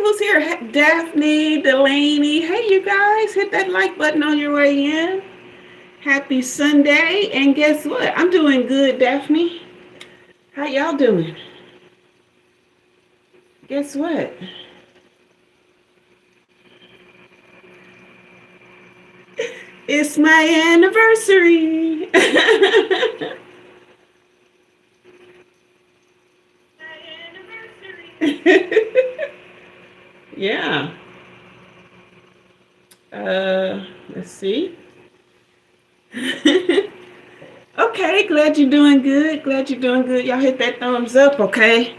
who's here? Daphne, Delaney. Hey, you guys, hit that like button on your way in. Happy Sunday. And guess what? I'm doing good, Daphne. How y'all doing? Guess what? It's my anniversary. Yeah. Let's see. Okay, glad you're doing good. Glad you're doing good. Y'all hit that thumbs up, okay?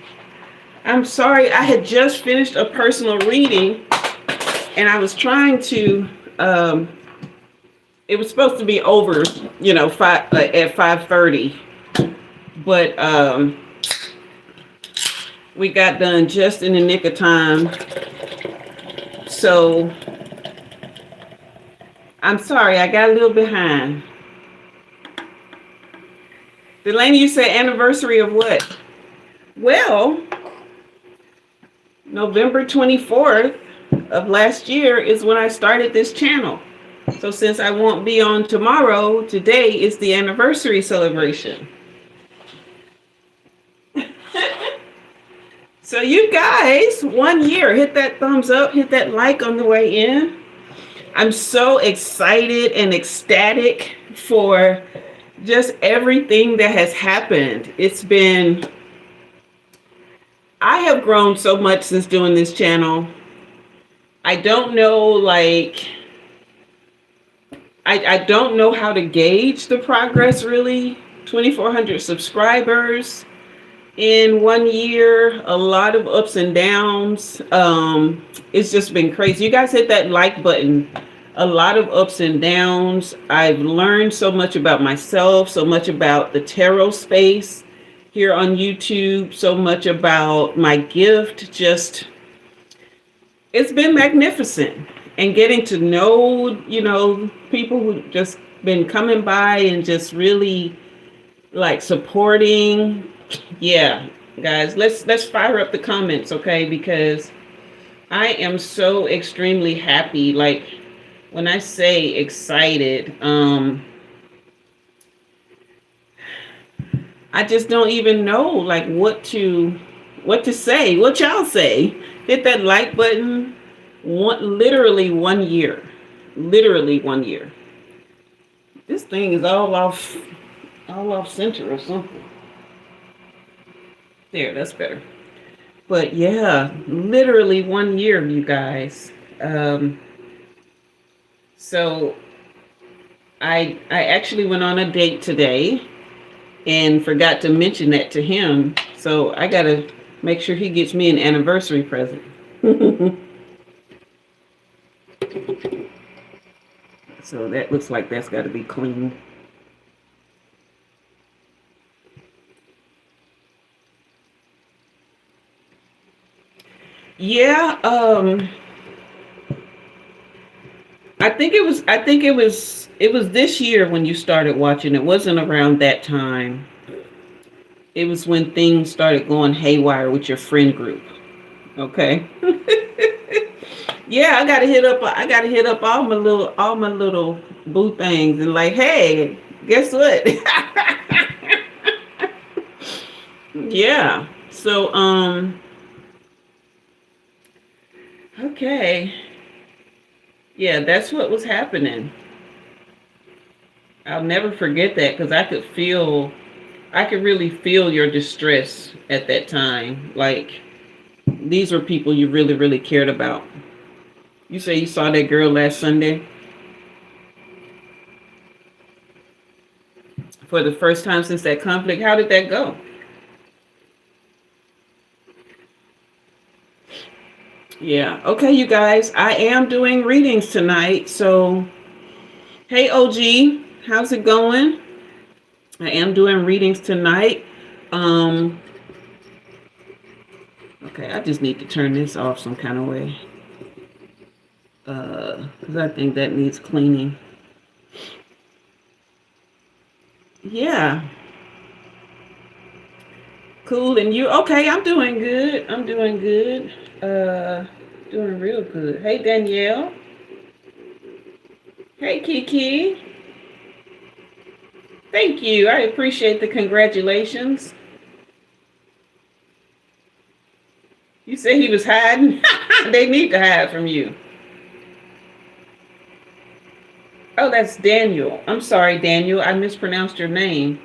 I'm sorry, I had just finished a personal reading and I was trying to it was supposed to be over, at 5:30, but we got done just in the nick of time. So I'm sorry, I got a little behind. Delaney, you said anniversary of what? Well, November 24th of last year is when I started this channel. So since I won't be on tomorrow, today is the anniversary celebration. So you guys, 1 year, hit that thumbs up, hit that like on the way in. I'm so excited and ecstatic for just everything that has happened. I have grown so much since doing this channel. I don't know, I don't know how to gauge the progress really. 2,400 subscribers in 1 year, a lot of ups and downs. It's just been crazy. You guys hit that like button. A lot of ups and downs. I've learned so much about myself, so much about the tarot space here on YouTube, so much about my gift. Just, it's been magnificent. And getting to know, people who just been coming by and just really supporting. Yeah, guys, let's fire up the comments, okay? Because I am so extremely happy. When I say excited, I just don't even know what to say. What y'all say? Hit that like button. Literally 1 year. Literally 1 year. This thing is all off center or something. There, that's better. But yeah, literally 1 year, you guys. So I actually went on a date today and forgot to mention that to him. So I gotta make sure he gets me an anniversary present. So that looks like that's got to be clean. Yeah, I think it was this year when you started watching. It wasn't around that time. It was when things started going haywire with your friend group. Okay. Yeah, I gotta hit up all my little boo things and hey, guess what? Yeah. So okay. Yeah, that's what was happening. I'll never forget that because I could really feel your distress at that time. These were people you really, really cared about. You say you saw that girl last Sunday? For the first time since that conflict. How did that go? Yeah. Okay, you guys. I am doing readings tonight. So, hey, OG. How's it going? I am doing readings tonight. Okay, I just need to turn this off some kind of way. Because I think that needs cleaning. Yeah. Cool. And you? Okay, I'm doing good. Doing real good. Hey, Danielle. Hey, Kiki. Thank you. I appreciate the congratulations. You said he was hiding? They need to hide from you. Oh, that's Daniel. I'm sorry, Daniel. I mispronounced your name.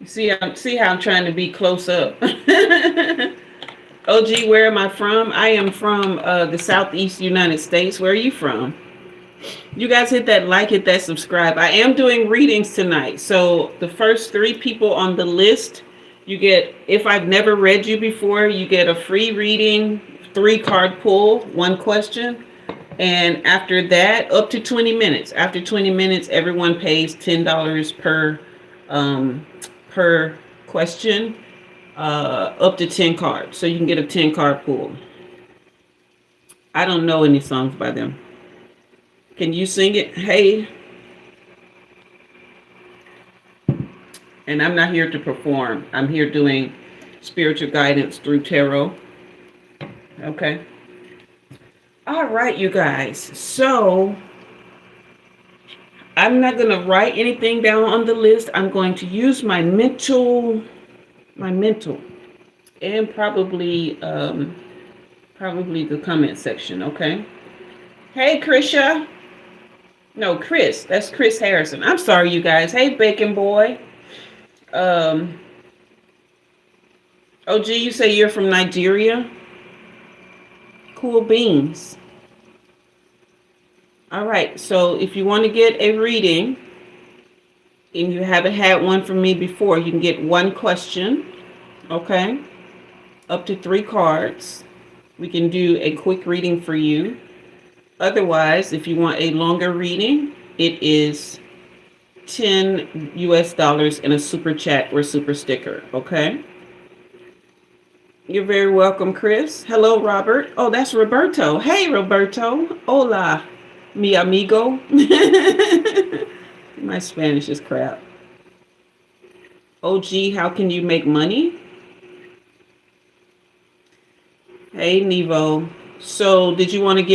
See how I'm trying to be close up. OG, where am I from? I am from the Southeast United States. Where are you from? You guys hit that like, hit that subscribe. I am doing readings tonight. So the first 3 people on the list, you get, if I've never read you before, you get a free reading, 3 card pull, 1 question. And after that, up to 20 minutes. After 20 minutes, everyone pays $10 per question, up to 10 cards. So you can get a 10 card pull. I don't know any songs by them. Can you sing it? Hey. And I'm not here to perform. I'm here doing spiritual guidance through tarot. Okay. All right, you guys. So I'm not going to write anything down on the list. I'm going to use my mental, and probably the comment section. Okay. Hey, Krisha. No, Chris. That's Chris Harrison. I'm sorry, you guys. Hey, Bacon Boy. OG, you say you're from Nigeria? Cool beans. All right. So if you want to get a reading and you haven't had one from me before, you can get 1 question. Okay. Up to 3 cards. We can do a quick reading for you. Otherwise, if you want a longer reading, it is $10 US in a super chat or super sticker. Okay. You're very welcome, Chris. Hello, Robert. Oh, that's Roberto. Hey, Roberto. Hola, mi amigo. My Spanish is crap. OG, how can you make money? Hey, Nevo. So did you want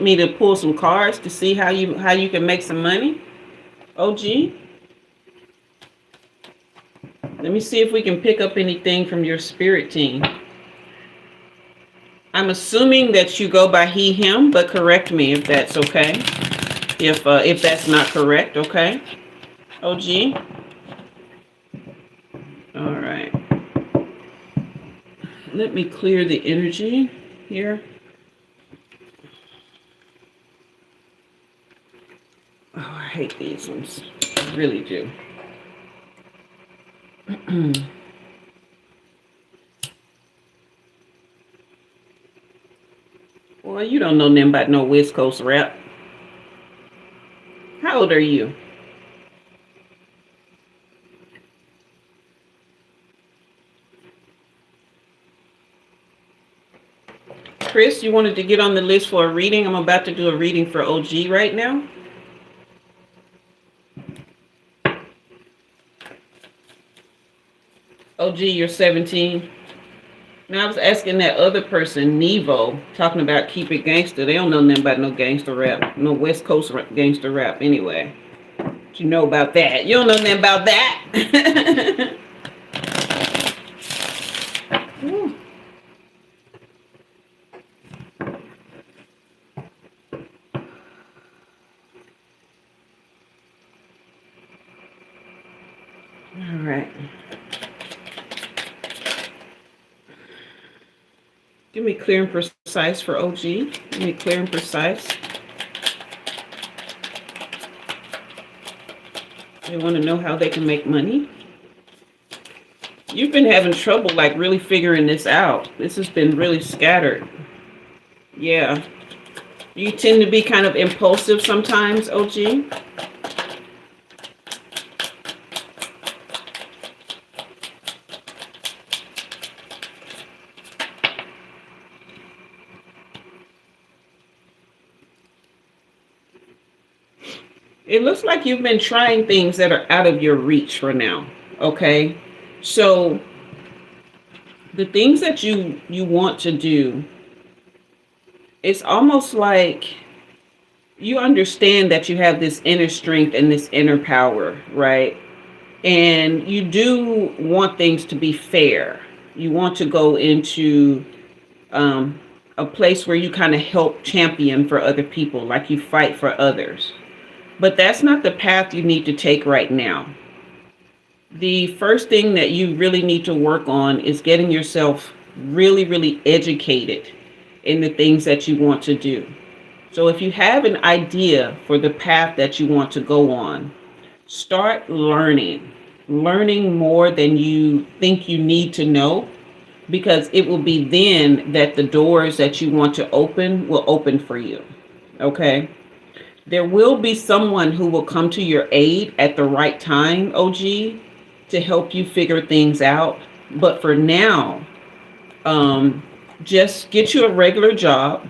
me to pull some cards to see how you can make some money? OG? Let me see if we can pick up anything from your spirit team. I'm assuming that you go by he, him, but correct me if that's okay. If that's not correct, okay? OG? All right. Let me clear the energy here. Oh, I hate these ones. I really do. Well, you don't know nothing about no West Coast rap. How old are you? Chris, you wanted to get on the list for a reading? I'm about to do a reading for OG right now. OG, you're 17. Now, I was asking that other person, Nevo, talking about keep it gangster. They don't know nothing about no gangster rap, no West Coast gangster rap anyway. What you know about that? You don't know nothing about that. All right. Give me clear and precise for OG. Give me clear and precise. They want to know how they can make money. You've been having trouble like really figuring this out. This has been really scattered. Yeah. You tend to be kind of impulsive sometimes, OG. It looks like you've been trying things that are out of your reach for now. Okay. So the things that you want to do, it's almost like you understand that you have this inner strength and this inner power, right? And you do want things to be fair. You want to go into um, a place where you kind of help champion for other people, like you fight for others. But that's not the path you need to take right now. The first thing that you really need to work on is getting yourself really, really educated in the things that you want to do. So if you have an idea for the path that you want to go on, start learning more than you think you need to know, because it will be then that the doors that you want to open will open for you. Okay? There will be someone who will come to your aid at the right time, OG, to help you figure things out. But for now, just get you a regular job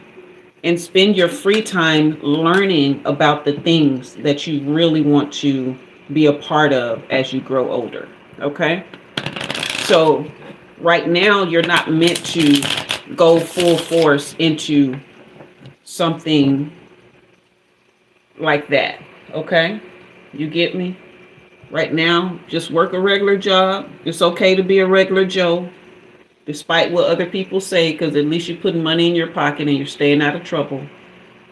and spend your free time learning about the things that you really want to be a part of as you grow older. Okay? So right now, you're not meant to go full force into something like that. Okay? You get me? Right now, just work a regular job. It's okay to be a regular Joe, despite what other people say, because at least you're putting money in your pocket and you're staying out of trouble.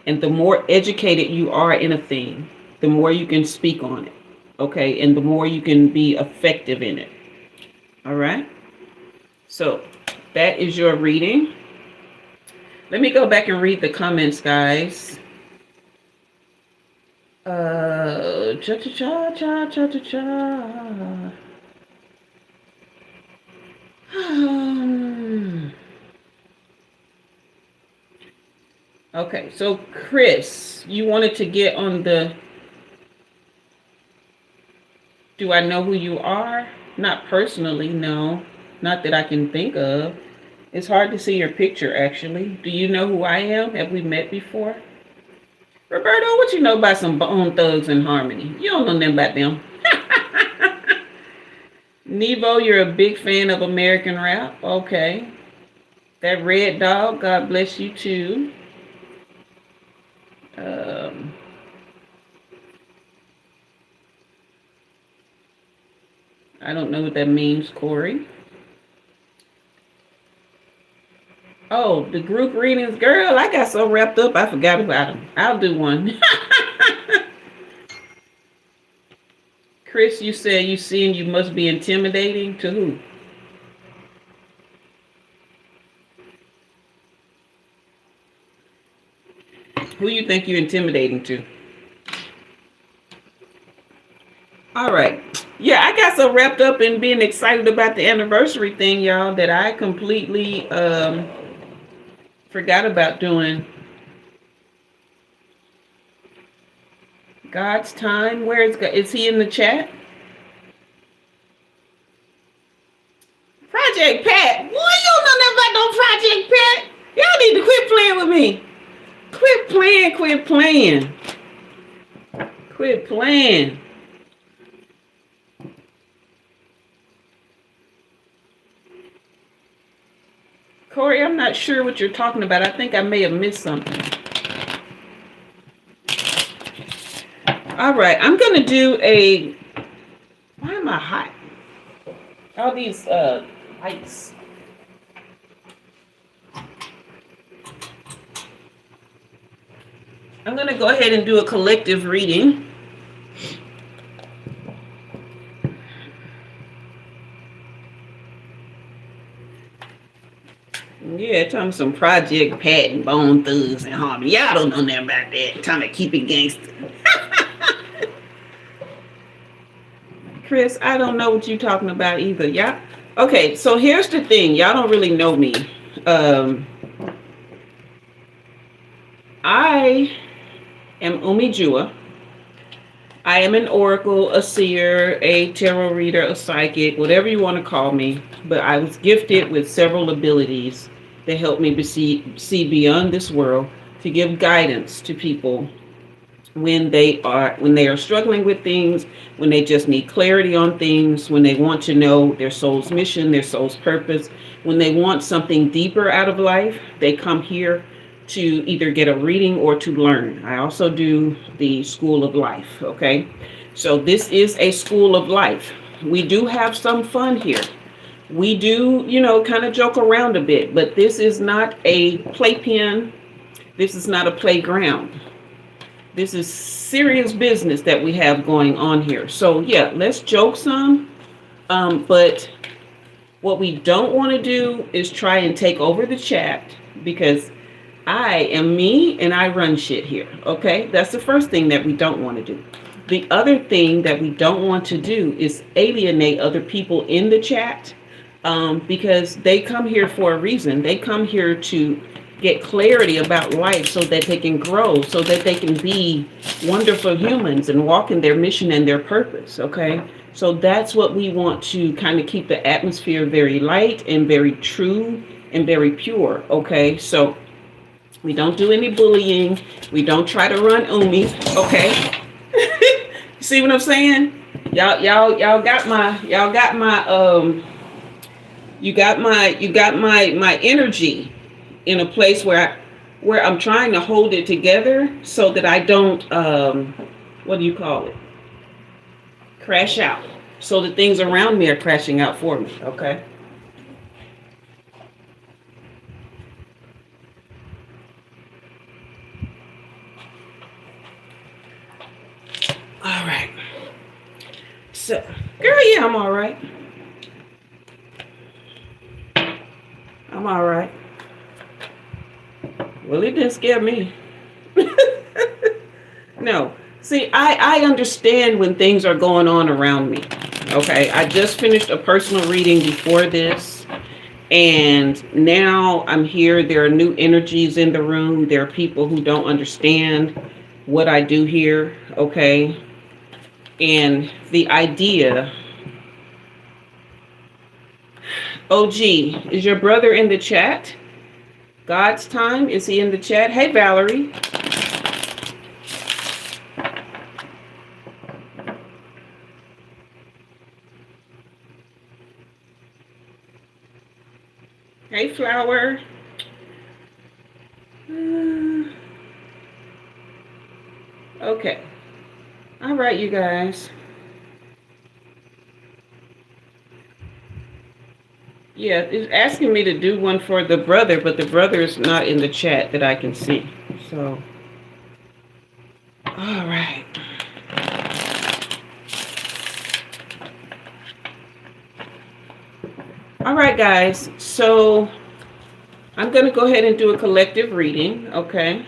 And the more educated you are in a thing, the more you can speak on it. Okay? And the more you can be effective in it. All right? So that is your reading. Let me go back and read the comments, guys. Cha cha cha cha cha cha cha. Okay, so Chris, you wanted to get on the do I know who you are? Not personally, no. Not that I can think of. It's hard to see your picture, actually. Do you know who I am? Have we met before? Roberto, what you know about some Bone Thugs and Harmony? You don't know nothing about them. Nevo, you're a big fan of American rap. Okay. That Red Dog, God bless you too. I don't know what that means, Corey. Oh, the group readings, girl, I got so wrapped up, I forgot about them. I'll do one. Chris, you said you seen you must be intimidating to who? Who you think you're intimidating to? All right. Yeah, I got so wrapped up in being excited about the anniversary thing, y'all, that I completely forgot about doing God's time. Where is God? Is he in the chat? Project Pat. Boy, you don't know nothing about no Project Pat. Y'all need to quit playing with me. Quit playing. Quit playing. Corey, I'm not sure what you're talking about. I think I may have missed something. All right, I'm going to do a... Why am I hot? All these lights. I'm going to go ahead and do a collective reading. Yeah, talking some Project Pat and Bone Thugs and Harmony. Y'all don't know nothing about that. Trying to keep it gangster. Chris, I don't know what you're talking about either. Yeah. Okay, so here's the thing. Y'all don't really know me. I am Umi Jua. I am an oracle, a seer, a tarot reader, a psychic, whatever you want to call me. But I was gifted with several abilities that help me see beyond this world, to give guidance to people when they are struggling with things, when they just need clarity on things, when they want to know their soul's mission, their soul's purpose, when they want something deeper out of life, they come here to either get a reading or to learn. I also do the School of Life, okay? So this is a School of Life. We do have some fun here. We do, kind of joke around a bit, but this is not a playpen. This is not a playground. This is serious business that we have going on here. So yeah, let's joke some. But what we don't want to do is try and take over the chat, because I am me and I run shit here. Okay, that's the first thing that we don't want to do. The other thing that we don't want to do is alienate other people in the chat, because they come here for a reason. They come here to get clarity about life so that they can grow, so that they can be wonderful humans and walk in their mission and their purpose. Okay, so that's what we want to kind of keep the atmosphere very light and very true and very pure. Okay, so we don't do any bullying. We don't try to run Umi. Okay. See what I'm saying? Y'all got my my energy in a place where I'm trying to hold it together so that I don't what do you call it? Crash out. So the things around me are crashing out for me. Okay. All right. So, girl, yeah, I'm all right. I'm all right. Well, it didn't scare me. No. See, I understand when things are going on around me. Okay. I just finished a personal reading before this, and now I'm here. There are new energies in the room. There are people who don't understand what I do here. Okay. And the idea, OG, is your brother in the chat? God's time, is he in the chat? Hey, Valerie. Hey, Flower. Okay. All right, you guys. Yeah, it's asking me to do one for the brother, but the brother is not in the chat that I can see. So, all right. All right, guys. So, I'm going to go ahead and do a collective reading, okay?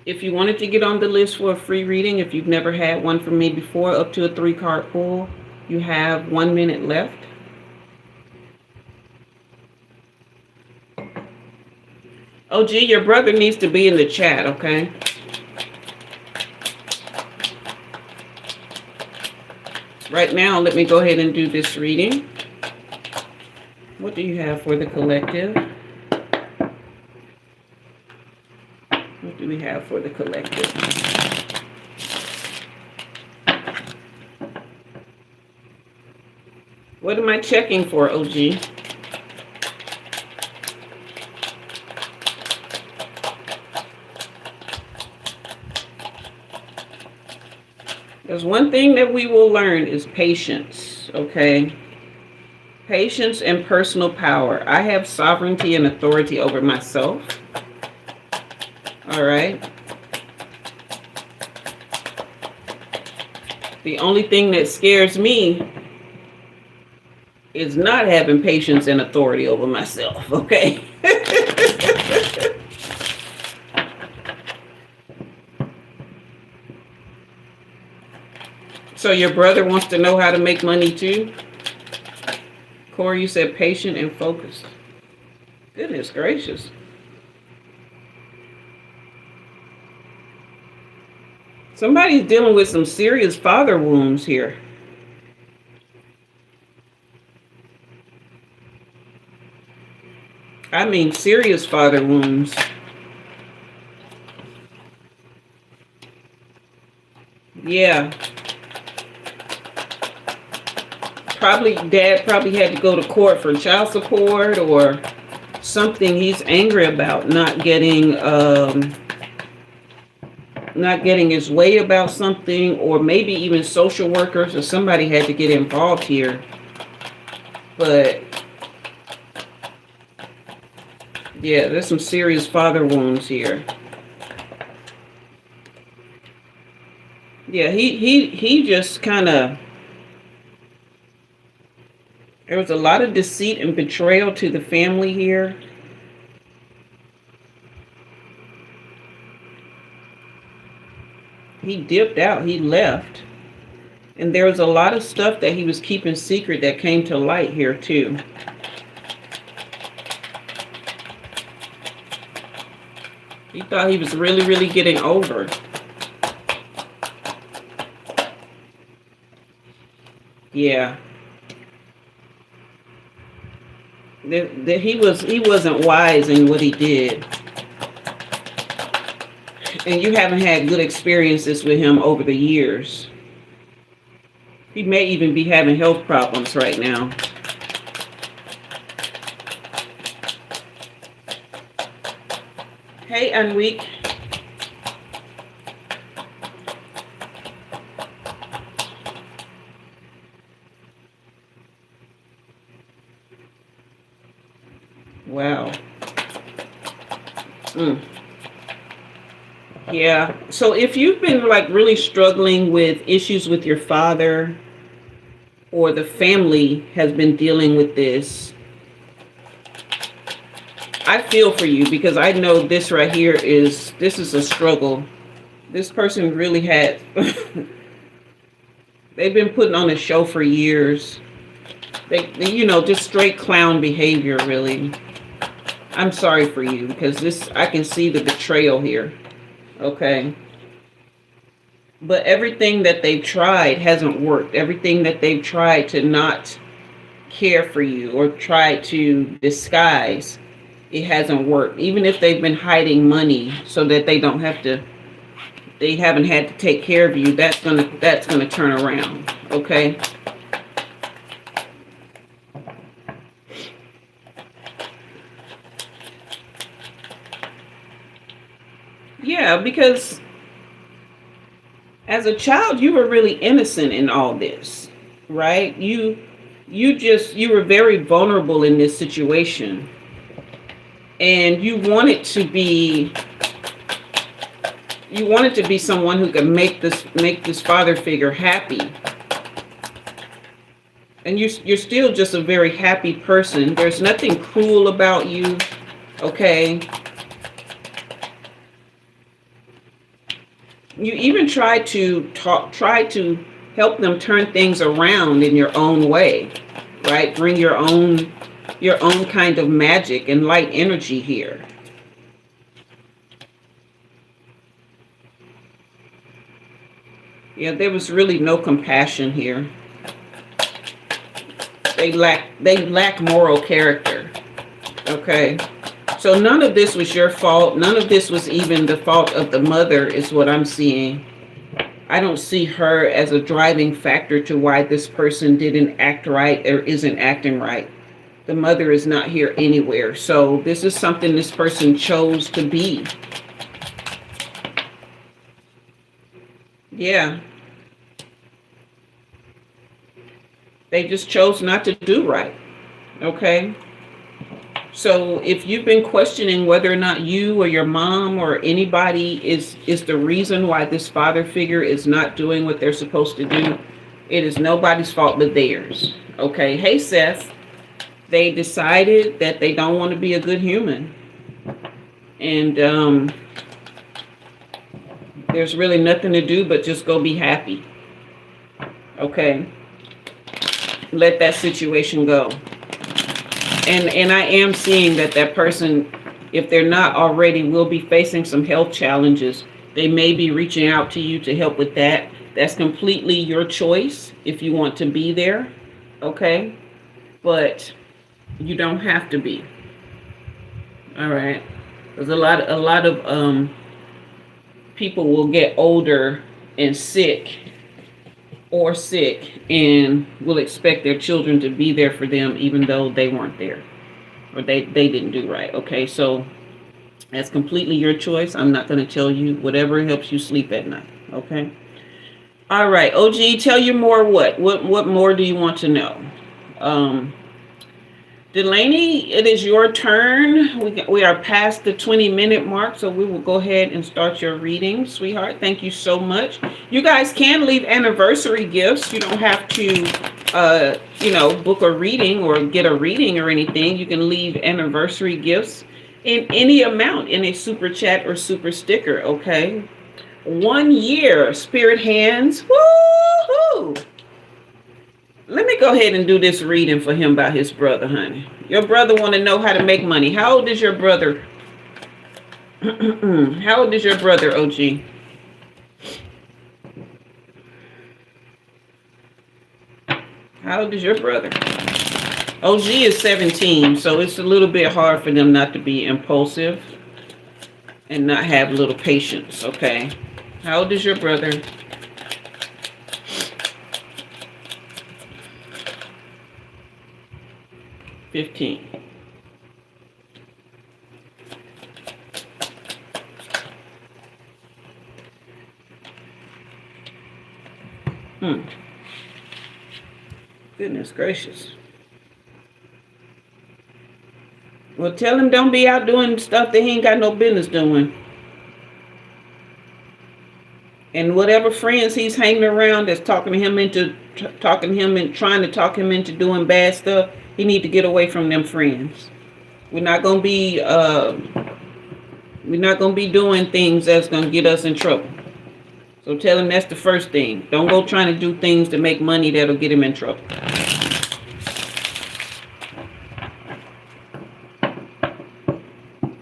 If you wanted to get on the list for a free reading, if you've never had one from me before, up to a 3-card pull, you have 1 minute left. OG, your brother needs to be in the chat, okay? Right now, let me go ahead and do this reading. What do you have for the collective? What do we have for the collective? What am I checking for, OG? There's one thing that we will learn is patience, okay? Patience and personal power. I have sovereignty and authority over myself. All right. The only thing that scares me is not having patience and authority over myself, okay? So your brother wants to know how to make money too? Corey, you said patient and focused. Goodness gracious. Somebody's dealing with some serious father wounds here. I mean, serious father wounds. Yeah. Dad probably had to go to court for child support or something he's angry about, not getting his way about something, or maybe even social workers or somebody had to get involved here. But yeah, there's some serious father wounds here. Yeah, he just kind of, there was a lot of deceit and betrayal to the family here. He dipped out, he left. And there was a lot of stuff that he was keeping secret that came to light here too. He thought he was really, really getting over. Yeah. He wasn't wise in what he did. And you haven't had good experiences with him over the years. He may even be having health problems right now. Hey, Unweek. Wow. Yeah. So if you've been like really struggling with issues with your father, or the family has been dealing with this, I feel for you, because I know this right here this is a struggle. This person really had, they've been putting on a show for years. They just straight clown behavior, really. I'm sorry for you, because I can see the betrayal here. Okay. But everything that they've tried hasn't worked. Everything that they've tried to not care for you or try to disguise, it hasn't worked. Even if they've been hiding money so that they haven't had to take care of you, that's gonna turn around. Okay. Yeah, because as a child, you were really innocent in all this, right? You were very vulnerable in this situation, and you wanted to be someone who could make this father figure happy. And you're still just a very happy person. There's nothing cruel about you, okay? You even try to help them turn things around in your own way, right? Bring your own kind of magic and light energy here. Yeah, there was really no compassion here. They lack moral character. Okay. So none of this was your fault. None of this was even the fault of the mother, is what I'm seeing. I don't see her as a driving factor to why this person didn't act right or isn't acting right. The mother is not here anywhere. So this is something this person chose to be. Yeah. They just chose not to do right. Okay. So if you've been questioning whether or not you or your mom or anybody is the reason why this father figure is not doing what they're supposed to do, it is nobody's fault but theirs. Okay. Hey, Seth. They decided that they don't want to be a good human. And there's really nothing to do but just go be happy. Okay. Let that situation go. And I am seeing that person, if they're not already, will be facing some health challenges. They may be reaching out to you to help with that. That's completely your choice if you want to be there. Okay. But you don't have to be. All right. There's a lot of people will get older and sick and will expect their children to be there for them even though they weren't there. or they didn't do right. Okay, so that's completely your choice. I'm not going to tell you. Whatever helps you sleep at night. Okay. All right, OG, tell you more. What more do you want to know? Delaney, it is your turn. We are past the 20-minute mark, so we will go ahead and start your reading, sweetheart. Thank you so much. You guys can leave anniversary gifts. You don't have to, book a reading or get a reading or anything. You can leave anniversary gifts in any amount in a super chat or super sticker, okay? 1 year, spirit hands. Woo-hoo! Let me go ahead and do this reading for him about his brother, honey. Your brother want to know how to make money. How old is your brother? How old is your brother, OG? How old is your brother? OG is 17, so it's a little bit hard for them not to be impulsive and not have a little patience, okay? How old is your brother? 15. Goodness gracious. Well, tell him don't be out doing stuff that he ain't got no business doing. And whatever friends he's hanging around that's talking to him and trying to talk him into doing bad stuff, he need to get away from them friends. We're not gonna be doing things that's gonna get us in trouble. So tell him that's the first thing. Don't go trying to do things to make money that'll get him in trouble.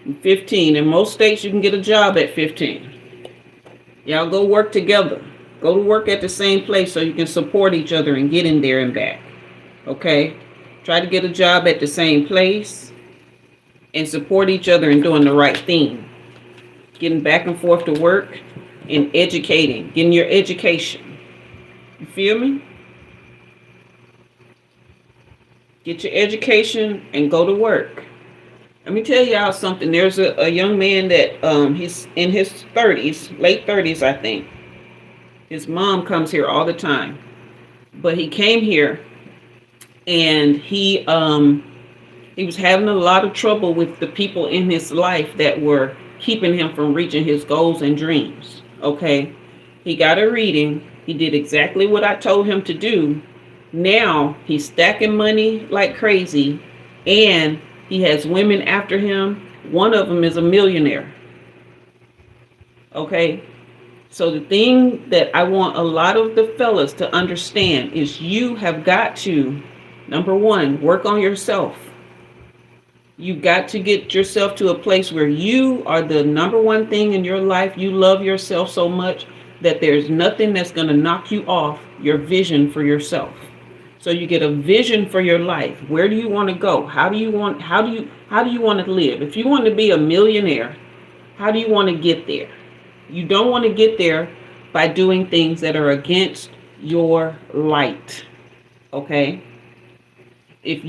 I'm 15. In most states, you can get a job at 15. Y'all go work together. Go to work at the same place so you can support each other and get in there and back. Okay? Try to get a job at the same place and support each other in doing the right thing. Getting back and forth to work and educating. Getting your education. You feel me? Get your education and go to work. Let me tell y'all something. There's a young man that he's in his 30s, late 30s, I think. His mom comes here all the time. But he came here and he was having a lot of trouble with the people in his life that were keeping him from reaching his goals and dreams. Okay? He got a reading. He did exactly what I told him to do. Now he's stacking money like crazy and he has women after him. One of them is a millionaire. Okay? So the thing that I want a lot of the fellas to understand is you have got to, number one, work on yourself. You've got to get yourself to a place where you are the number one thing in your life. You love yourself so much that there's nothing that's going to knock you off your vision for yourself. So you get a vision for your life. Where do you want to go? How do you want to live? If you want to be a millionaire, how do you want to get there? You don't want to get there by doing things that are against your light. Okay? If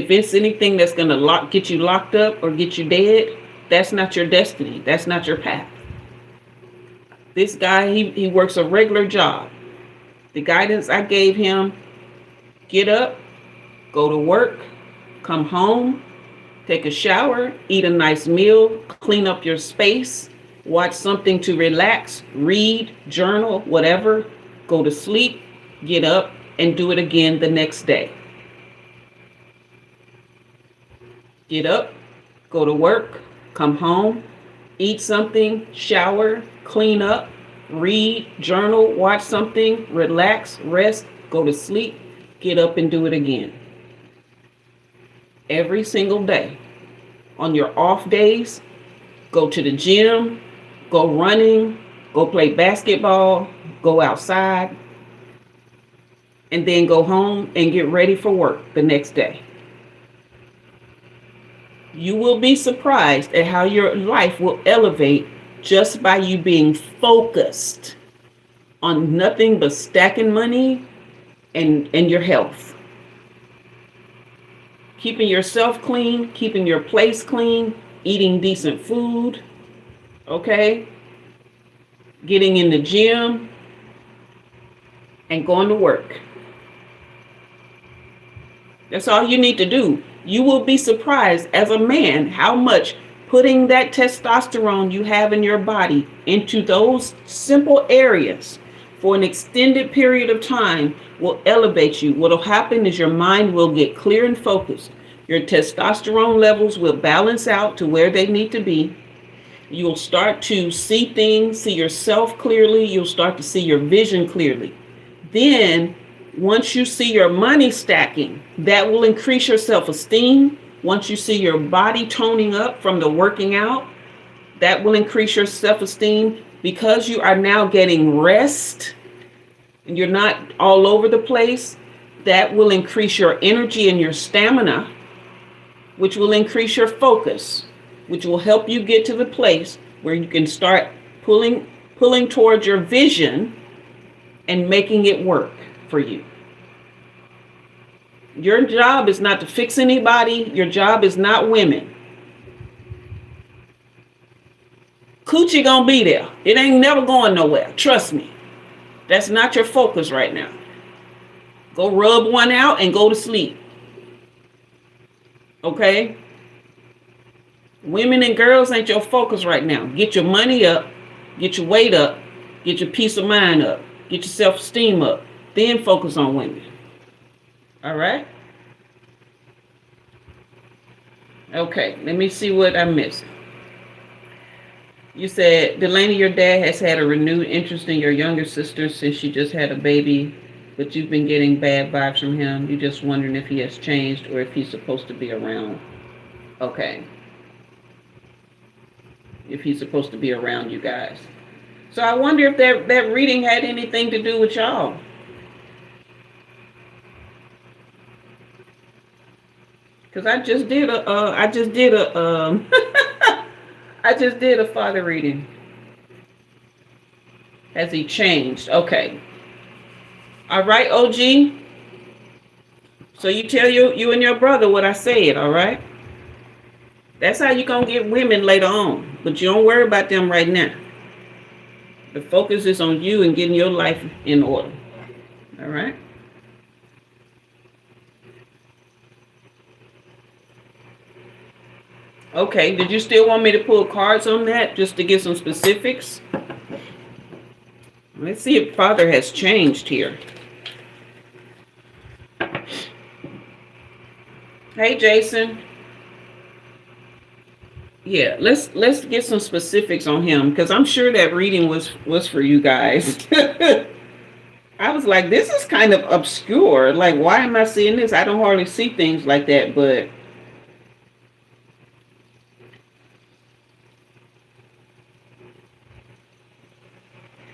it's anything that's going to get you locked up or get you dead, that's not your destiny. That's not your path. This guy, he works a regular job. The guidance I gave him, get up, go to work, come home, take a shower, eat a nice meal, clean up your space, watch something to relax, read, journal, whatever, go to sleep, get up, and do it again the next day. Get up, go to work, come home, eat something, shower, clean up, read, journal, watch something, relax, rest, go to sleep, get up and do it again. Every single day. On your off days, go to the gym, go running, go play basketball, go outside, and then go home and get ready for work the next day. You will be surprised at how your life will elevate just by you being focused on nothing but stacking money and your health. keeping yourself clean, keeping your place clean, eating decent food, okay? Getting in the gym and going to work. That's all you need to do. You will be surprised as a man how much putting that testosterone you have in your body into those simple areas for an extended period of time will elevate you. What will happen is your mind will get clear and focused. Your testosterone levels will balance out to where they need to be. You'll start to see things, see yourself clearly. You'll start to see your vision clearly. Then, once you see your money stacking, that will increase your self-esteem. Once you see your body toning up from the working out, that will increase your self-esteem because you are now getting rest and you're not all over the place. That will increase your energy and your stamina, which will increase your focus, which will help you get to the place where you can start pulling towards your vision and making it work for you. Your job is not to fix anybody. Your job is not women. Coochie gonna be there. It ain't never going nowhere. Trust me. That's not your focus right now. Go rub one out and go to sleep. Okay? Women and girls ain't your focus right now. Get your money up. Get your weight up. Get your peace of mind up. Get your self-esteem up. Then focus on women. All right? Okay, let me see what I missed. You said, Delaney, your dad has had a renewed interest in your younger sister since she just had a baby, but you've been getting bad vibes from him. You're just wondering if he has changed or if he's supposed to be around. Okay. If he's supposed to be around you guys. So I wonder if that reading had anything to do with y'all. Because I just did a father reading. Has he changed? Okay. All right, OG. So you tell you and your brother what I said, all right? That's how you're going to get women later on. But you don't worry about them right now. The focus is on you and getting your life in order. All right? Okay, did you still want me to pull cards on that just to get some specifics? Let's see if Father has changed here. Hey, Jason. Yeah, let's get some specifics on him because I'm sure that reading was for you guys. I was like, this is kind of obscure. Like, why am I seeing this? I don't hardly see things like that, but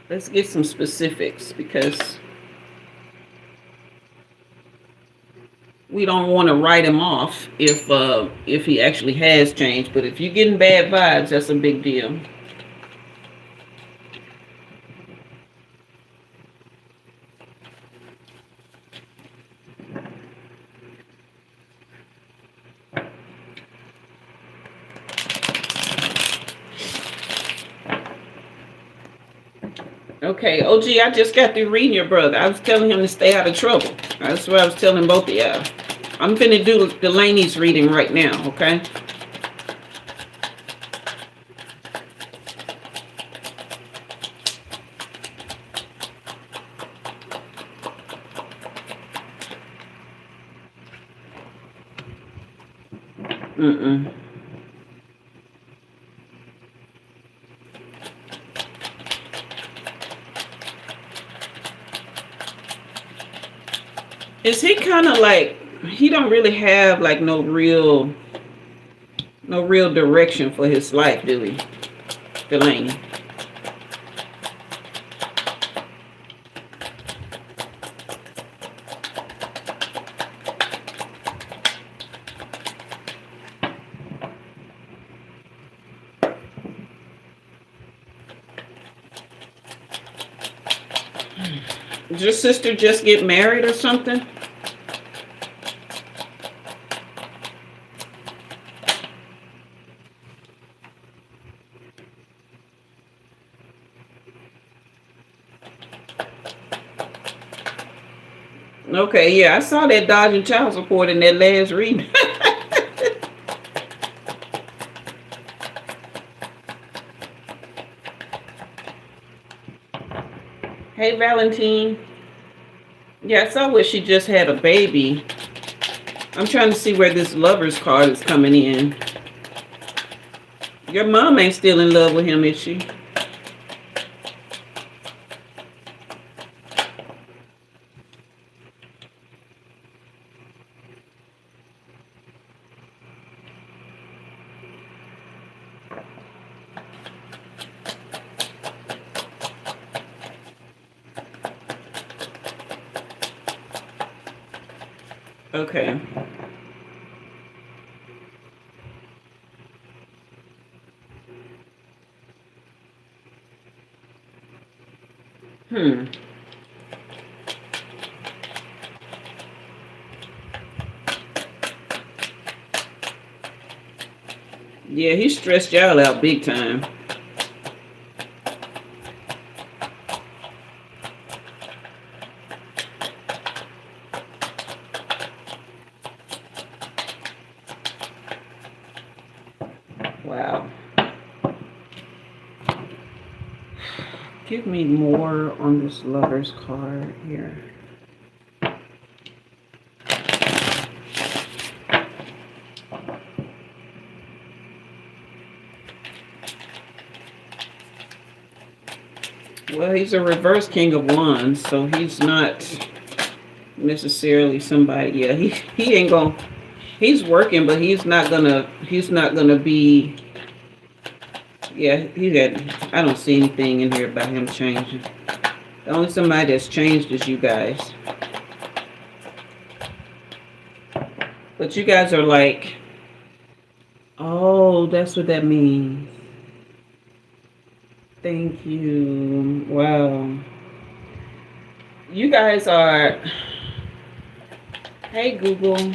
let's get some specifics because we don't want to write him off if he actually has changed. But if you're getting bad vibes, that's a big deal. Okay, OG, I just got through reading your brother. I was telling him to stay out of trouble. That's what I was telling both of y'all. I'm finna do Delaney's reading right now, okay? Is he kind of like, he don't really have like no real direction for his life, do he, Delaney? Did your sister just get married or something? Okay, yeah, I saw that dodging child support in that last reading. Hey, Valentine. Yeah, I saw where she just had a baby. I'm trying to see where this lover's card is coming in. Your mom ain't still in love with him, is she? Okay. Hmm. Yeah, he stressed y'all out big time. Wow. Give me more on this lover's card here. Well, he's a reverse King of Wands, so he's not necessarily somebody. Yeah, he ain't gonna. He's working, but he's not gonna be. Yeah, he had. I don't see anything in here about him changing. The only somebody that's changed is you guys. But you guys are like, oh, that's what that means. Thank you. Wow. You guys are. Hey, Google.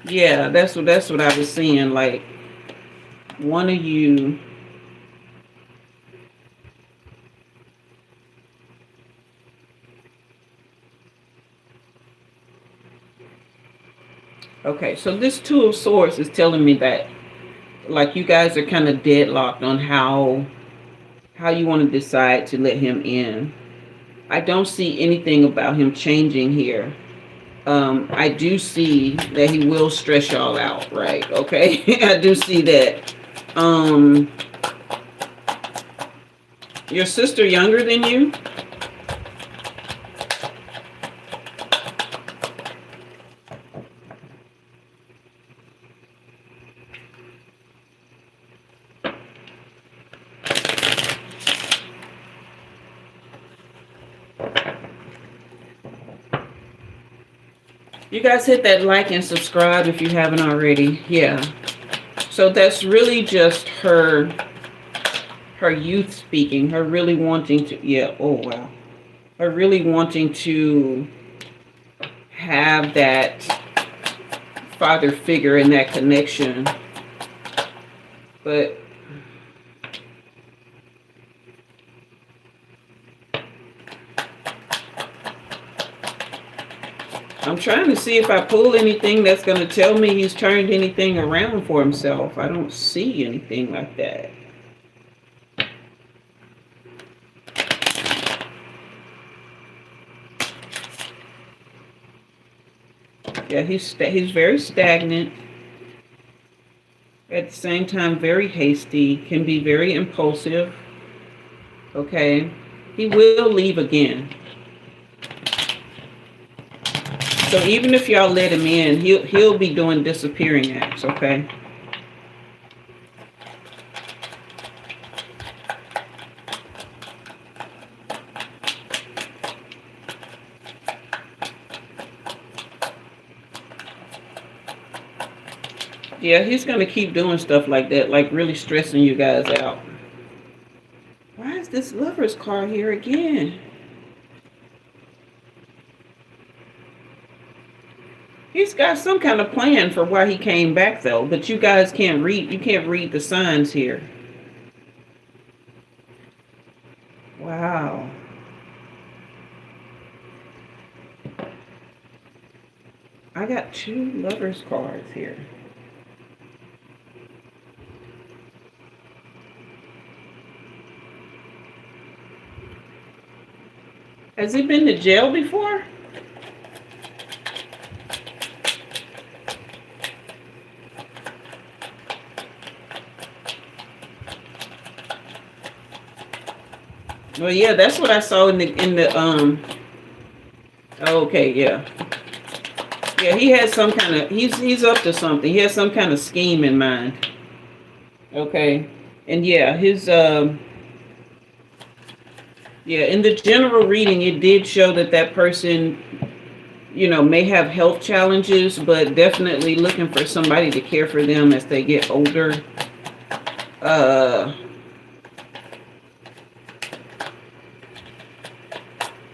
Yeah, that's what I was seeing. Like, one of you. Okay, so this Two of Swords is telling me that, like, you guys are kind of deadlocked on how you want to decide to let him in. I don't see anything about him changing here. I do see that he will stress y'all out, right? Okay, I do see that. Your sister younger than you? You guys hit that like and subscribe if you haven't already. Yeah. So that's really just her youth speaking, her really wanting to, yeah, oh wow. Her really wanting to have that father figure and that connection. But I'm trying to see if I pull anything that's going to tell me he's turned anything around for himself. I don't see anything like that. Yeah, he's very stagnant. At the same time, very hasty, can be very impulsive. Okay, he will leave again. So even if y'all let him in, he'll be doing disappearing acts, okay? Yeah, he's going to keep doing stuff like that, like really stressing you guys out. Why is this lover's card here again? He's got some kind of plan for why he came back, though, but you guys can't read. You can't read the signs here. Wow. I got 2 lovers cards here. Has he been to jail before? Well, yeah, that's what I saw in the. Okay, yeah. Yeah, he has some kind of, he's up to something. He has some kind of scheme in mind. Okay. And yeah, yeah, in the general reading it did show that that person, may have health challenges, but definitely looking for somebody to care for them as they get older.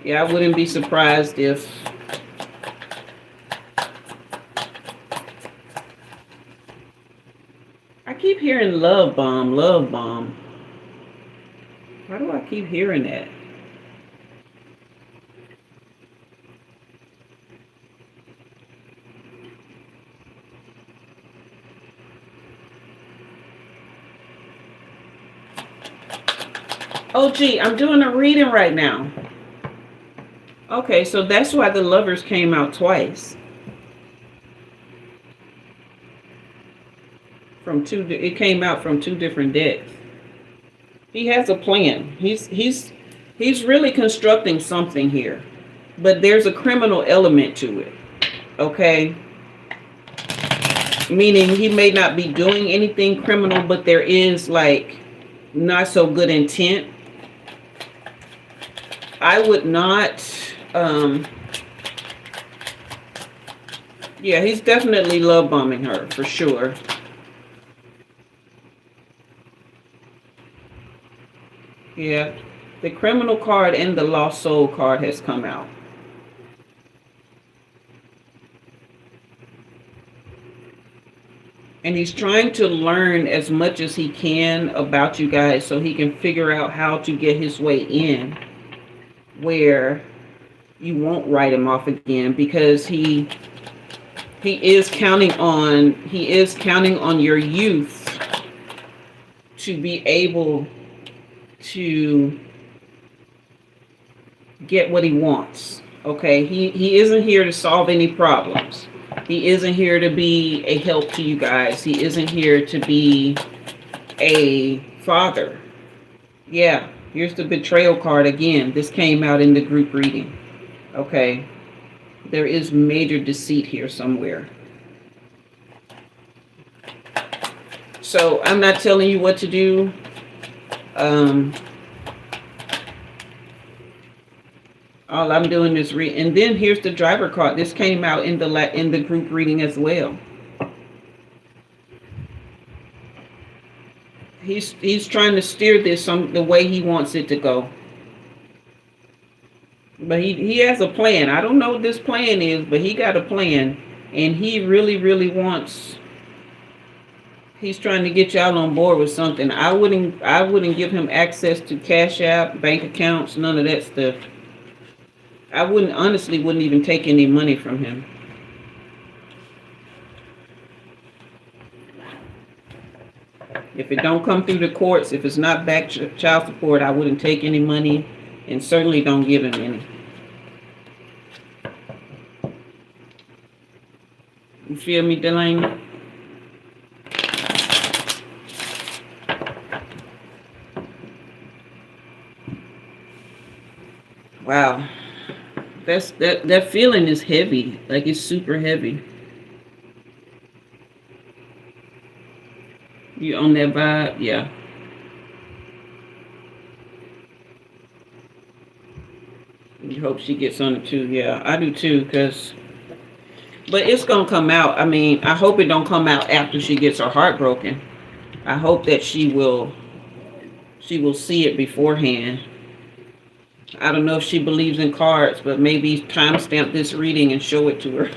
Yeah, I wouldn't be surprised if I keep hearing love bomb, love bomb. Why do I keep hearing that? Oh, gee, I'm doing a reading right now. Okay, so that's why the lovers came out twice. It came out from 2 different decks. He has a plan. He's really constructing something here. But there's a criminal element to it. Okay? Meaning he may not be doing anything criminal, but there is like not so good intent. I would not yeah, he's definitely love bombing her for sure. Yeah. The criminal card and the lost soul card has come out. And he's trying to learn as much as he can about you guys so he can figure out how to get his way in where you won't write him off again, because he is counting on your youth to be able to get what he wants. Okay, he isn't here to solve any problems. He isn't here to be a help to you guys. He isn't here to be a father. Yeah, here's the betrayal card again. This came out in the group reading. Okay, there is major deceit here somewhere. So I'm not telling you what to do. All I'm doing is read. And then here's the driver card. This came out in the group reading as well. He's trying to steer this the way he wants it to go. But he has a plan. I don't know what this plan is, but he got a plan. And he really, really wants, he's trying to get y'all on board with something. I wouldn't give him access to Cash App, bank accounts, none of that stuff. I wouldn't even take any money from him. If it don't come through the courts, if it's not back child support, I wouldn't take any money, and certainly don't give him any. You feel me, Delaney? Wow. That feeling is heavy. Like, it's super heavy. You on that vibe? Yeah. You hope she gets on it too. Yeah, I do too, but it's gonna come out. I mean, I hope it don't come out after she gets her heart broken. I hope that she will see it beforehand. I don't know if she believes in cards, but maybe timestamp this reading and show it to her.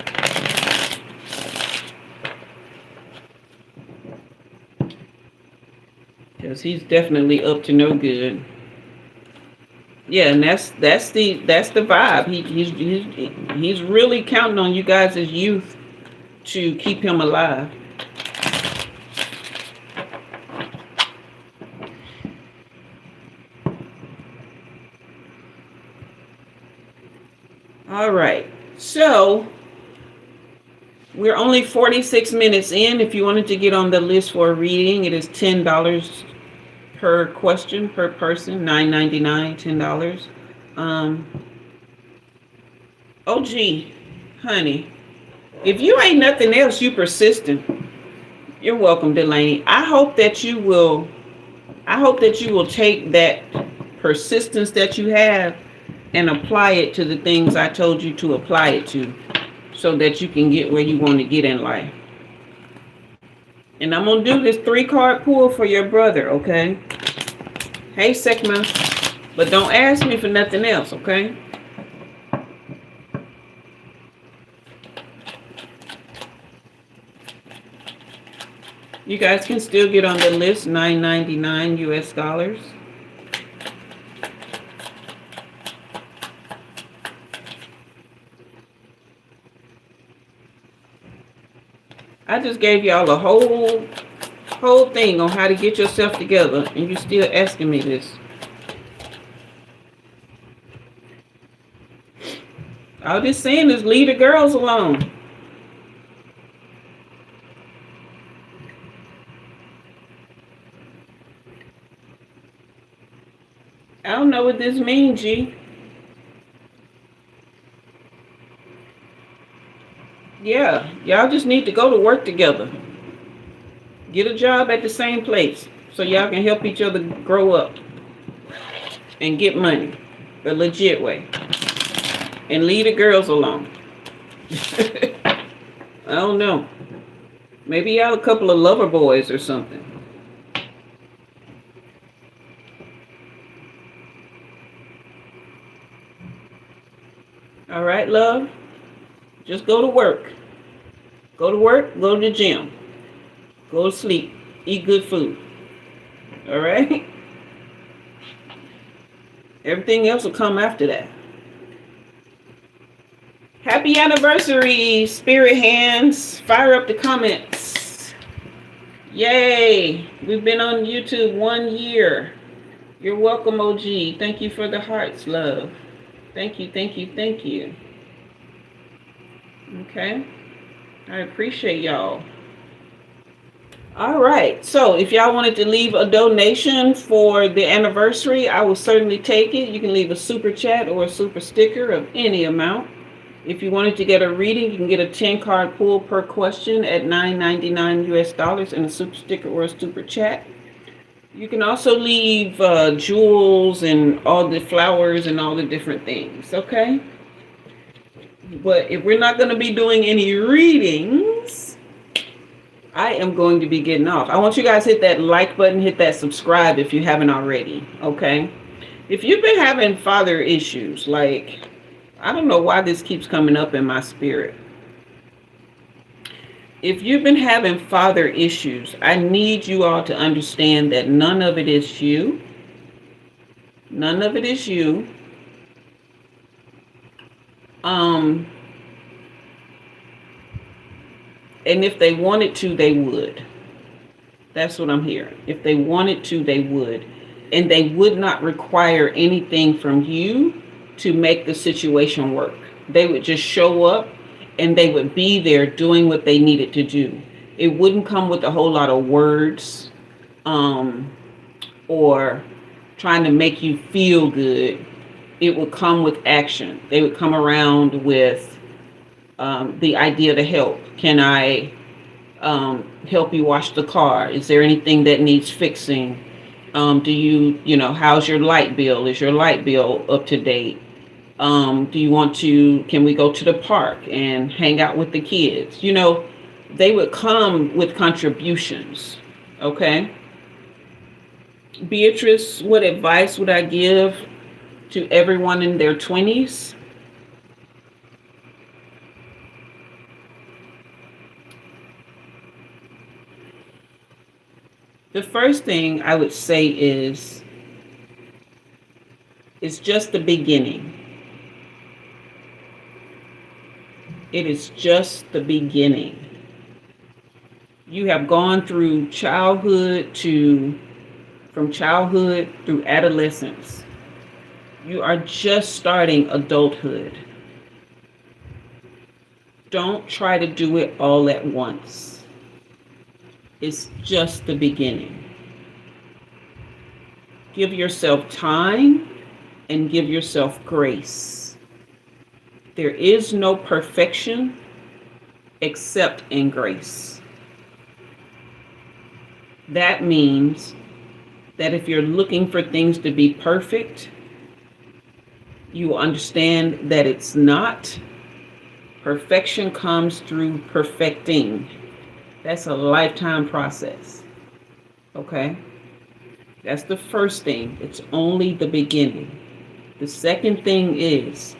Because he's definitely up to no good. Yeah, and that's the vibe. He's really counting on you guys as youth to keep him alive. All right. So we're only 46 minutes in. If you wanted to get on the list for a reading, it is $10 per question per person. $9.99, $10. Um, OG, honey, if you ain't nothing else, you persistent. You're welcome, Delaney. I hope that you will take that persistence that you have and apply it to the things I told you to apply it to, so that you can get where you want to get in life. And I'm going to do this 3-card pull for your brother, okay? Hey, Sekma, but don't ask me for nothing else, okay? You guys can still get on the list, $9.99 US dollars. I just gave y'all a whole thing on how to get yourself together, and you still asking me this. All this saying is leave the girls alone. I don't know what this means, G. Yeah, y'all just need to go to work together. Get a job at the same place so y'all can help each other grow up and get money the legit way. And leave the girls alone. I don't know. Maybe y'all a couple of lover boys or something. All right, love. Just go to work. Go to work, go to the gym. Go to sleep. Eat good food. All right? Everything else will come after that. Happy anniversary, spirit hands. Fire up the comments. Yay. We've been on YouTube 1 year. You're welcome, OG. Thank you for the hearts, love. Thank you, thank you, thank you. Okay. I appreciate y'all. All right. So if y'all wanted to leave a donation for the anniversary, I will certainly take it. You can leave a super chat or a super sticker of any amount. If you wanted to get a reading, you can get a 10-card pull per question at $9.99 US dollars and a super sticker or a super chat. You can also leave jewels and all the flowers and all the different things, okay? But if we're not going to be doing any readings, I am going to be getting off. I want you guys to hit that like button, hit that subscribe if you haven't already, okay? If you've been having father issues, like, I don't know why this keeps coming up in my spirit. If you've been having father issues, I need you all to understand that none of it is you. None of it is you. And if they wanted to, they would. That's what I'm hearing. If they wanted to, they would. And they would not require anything from you to make the situation work. They would just show up and they would be there doing what they needed to do. It wouldn't come with a whole lot of words or trying to make you feel good. It would come with action. They would come around with the idea to help. Can I help you wash the car? Is there anything that needs fixing? Do you know, how's your light bill? Is your light bill up to date? Do you want to, can we go to the park and hang out with the kids? You know, they would come with contributions, okay? Beatrice, what advice would I give to everyone in their 20s? The first thing I would say is It's just the beginning. It is just the beginning. You have gone through from childhood through adolescence. You are just starting adulthood. Don't try to do it all at once. It's just the beginning. Give yourself time and give yourself grace. There is no perfection except in grace. That means that if you're looking for things to be perfect, you will understand that it's not. Perfection comes through perfecting. That's a lifetime process. Okay? That's the first thing. It's only the beginning. The second thing is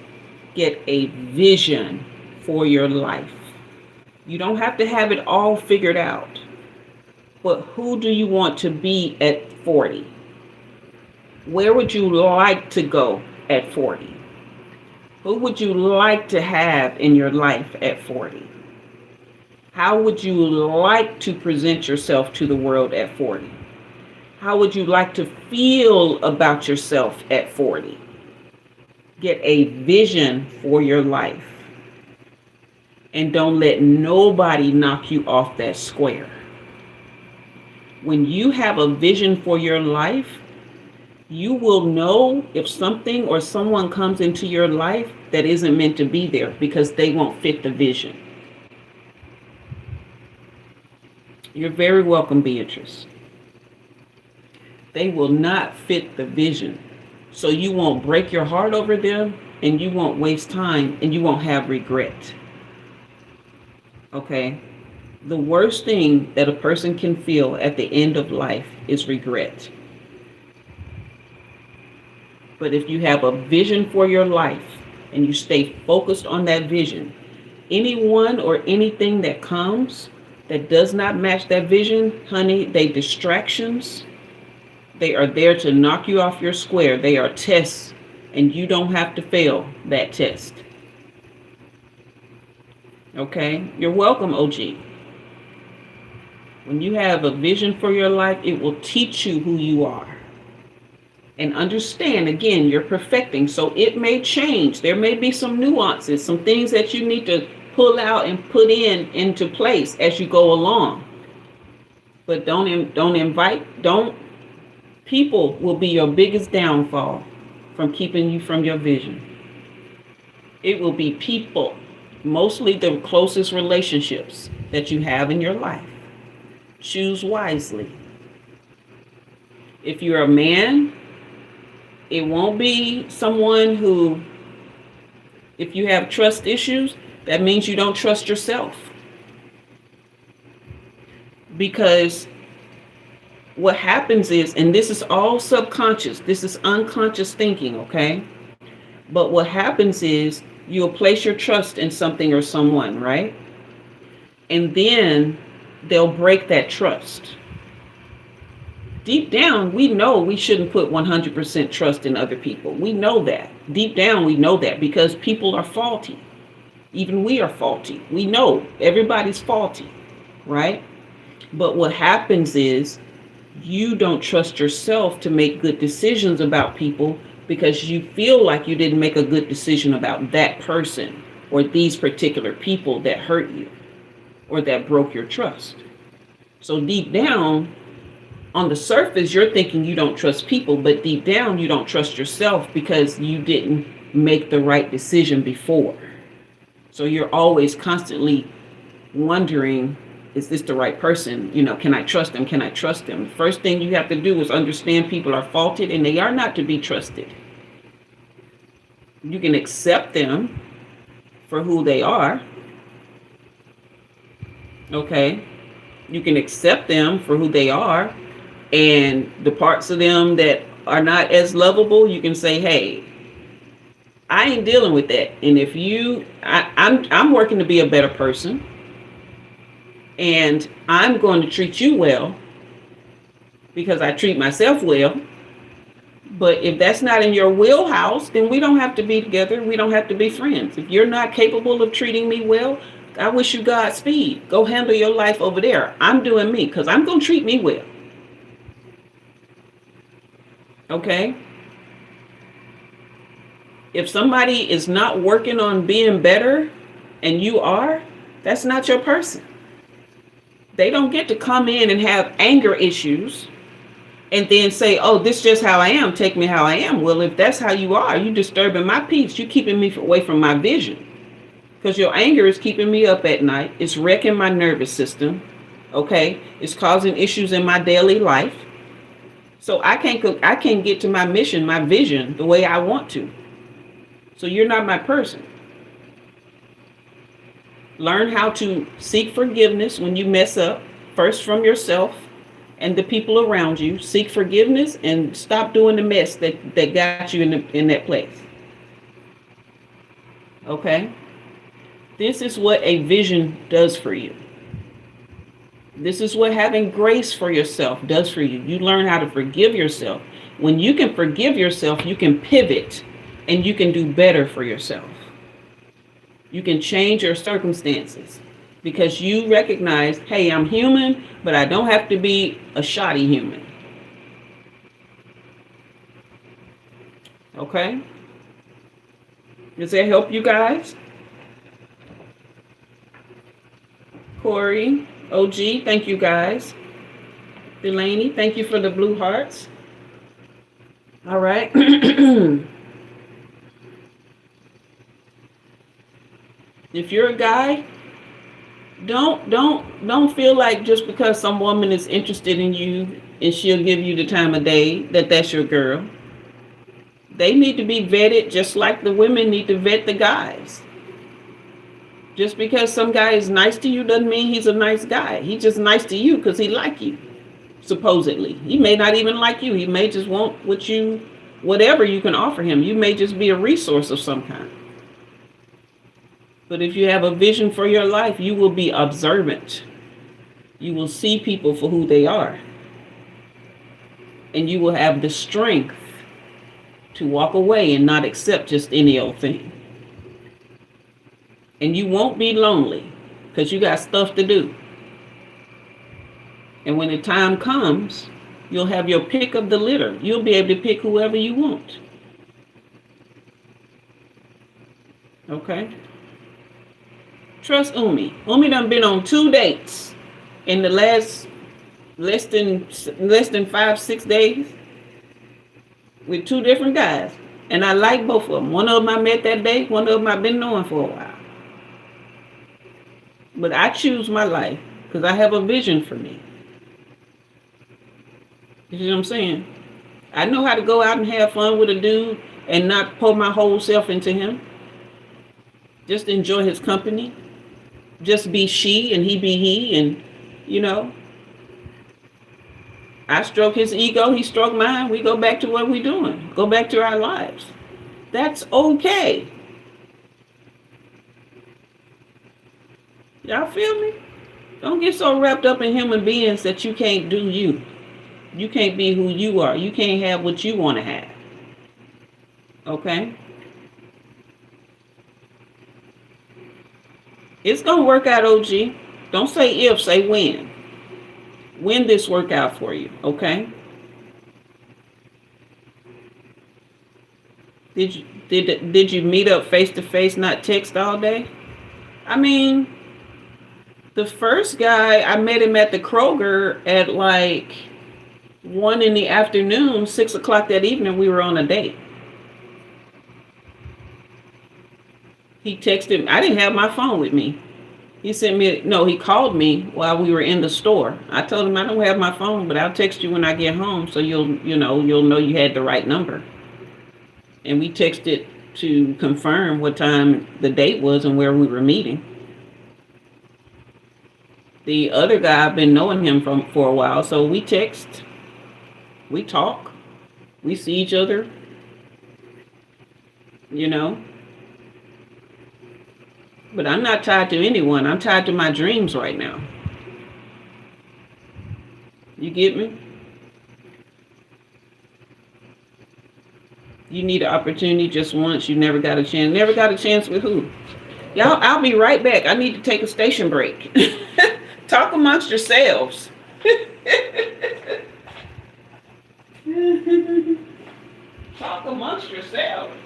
get a vision for your life. You don't have to have it all figured out. But who do you want to be at 40? Where would you like to go at 40? Who would you like to have in your life at 40? How would you like to present yourself to the world at 40? How would you like to feel about yourself at 40? Get a vision for your life. And don't let nobody knock you off that square. When you have a vision for your life, you will know if something or someone comes into your life that isn't meant to be there because they won't fit the vision. You're very welcome, Beatrice. They will not fit the vision. So you won't break your heart over them, and you won't waste time, and you won't have regret. Okay? The worst thing that a person can feel at the end of life is regret. But if you have a vision for your life and you stay focused on that vision, anyone or anything that comes that does not match that vision, honey, they distractions. They are there to knock you off your square. They are tests, and you don't have to fail that test. Okay? You're welcome, OG. When you have a vision for your life, it will teach you who you are. And understand, again, you're perfecting, so it may change. There may be some nuances, some things that you need to pull out and put into place as you go along. But people will be your biggest downfall from keeping you from your vision. It will be people, mostly the closest relationships that you have in your life. Choose wisely. If you're a man, it won't be someone who, if you have trust issues, that means you don't trust yourself. Because what happens is, and this is all subconscious, this is unconscious thinking, okay? But what happens is you'll place your trust in something or someone, right? And then they'll break that trust. Deep down, we know we shouldn't put 100% trust in other people. We know that. Deep down, we know that because people are faulty. Even we are faulty. We know everybody's faulty, right? But what happens is you don't trust yourself to make good decisions about people because you feel like you didn't make a good decision about that person or these particular people that hurt you or that broke your trust. So deep down, on the surface, you're thinking you don't trust people, but deep down, you don't trust yourself because you didn't make the right decision before. So you're always constantly wondering, is this the right person? Can I trust them? Can I trust them? The first thing you have to do is understand people are faulted and they are not to be trusted. You can accept them for who they are. Okay? You can accept them for who they are. And the parts of them that are not as lovable, you can say, hey, I ain't dealing with that. And if I'm working to be a better person. And I'm going to treat you well because I treat myself well. But if that's not in your wheelhouse, then we don't have to be together. We don't have to be friends. If you're not capable of treating me well, I wish you Godspeed. Go handle your life over there. I'm doing me because I'm going to treat me well. Okay? If somebody is not working on being better and you are, that's not your person. They don't get to come in and have anger issues and then say, oh, this is just how I am. Take me how I am. Well, if that's how you are, you disturbing my peace. You keeping me away from my vision. Because your anger is keeping me up at night. It's wrecking my nervous system. Okay? It's causing issues in my daily life. So I can't get to my mission, my vision, the way I want to. So you're not my person. Learn how to seek forgiveness when you mess up, first from yourself and the people around you. Seek forgiveness and stop doing the mess that got you in that place. Okay? This is what a vision does for you. This is what having grace for yourself does for you. You learn how to forgive yourself. When you can forgive yourself, you can pivot and you can do better for yourself. You can change your circumstances because you recognize, hey, I'm human, but I don't have to be a shoddy human. Okay? Does that help you guys? Corey, OG, thank you guys. Delaney, thank you for the blue hearts. All right. If you're a guy, don't feel like just because some woman is interested in you and she'll give you the time of day that's your girl. They need to be vetted just like the women need to vet the guys. Just because some guy is nice to you doesn't mean he's a nice guy. He's just nice to you because he like you, supposedly. He may not even like you. He may just want whatever you can offer him. You may just be a resource of some kind. But if you have a vision for your life, you will be observant. You will see people for who they are. And you will have the strength to walk away and not accept just any old thing. And you won't be lonely because you got stuff to do. And when the time comes, you'll have your pick of the litter. You'll be able to pick whoever you want. Okay? Trust Umi. Umi done been on 2 dates in the last less than 5-6 days with 2 different guys. And I like both of them. One of them I met that day. One of them I've been knowing for a while. But I choose my life because I have a vision for me. You see what I'm saying? I know how to go out and have fun with a dude and not pour my whole self into him. Just enjoy his company. Just be she and he be he, and I stroke his ego, he stroke mine. We go back to what we're doing. Go back to our lives. That's okay. Y'all feel me? Don't get so wrapped up in human beings that you can't do you. You can't be who you are. You can't have what you want to have. Okay? It's going to work out, OG. Don't say if, say when. When this work out for you, okay? Did you meet up face to face, not text all day? I mean, the first guy, I met him at the Kroger at like 1 in the afternoon, 6 o'clock that evening, we were on a date. He texted me. I didn't have my phone with me. He called me while we were in the store. I told him I don't have my phone, but I'll text you when I get home so you'll know you had the right number. And we texted to confirm what time the date was and where we were meeting. The other guy, I've been knowing him for a while, so we text, we talk, we see each other, But I'm not tied to anyone. I'm tied to my dreams right now. You get me? You need an opportunity just once. You never got a chance. Never got a chance with who? Y'all, I'll be right back. I need to take a station break. Talk amongst yourselves. Talk amongst yourselves.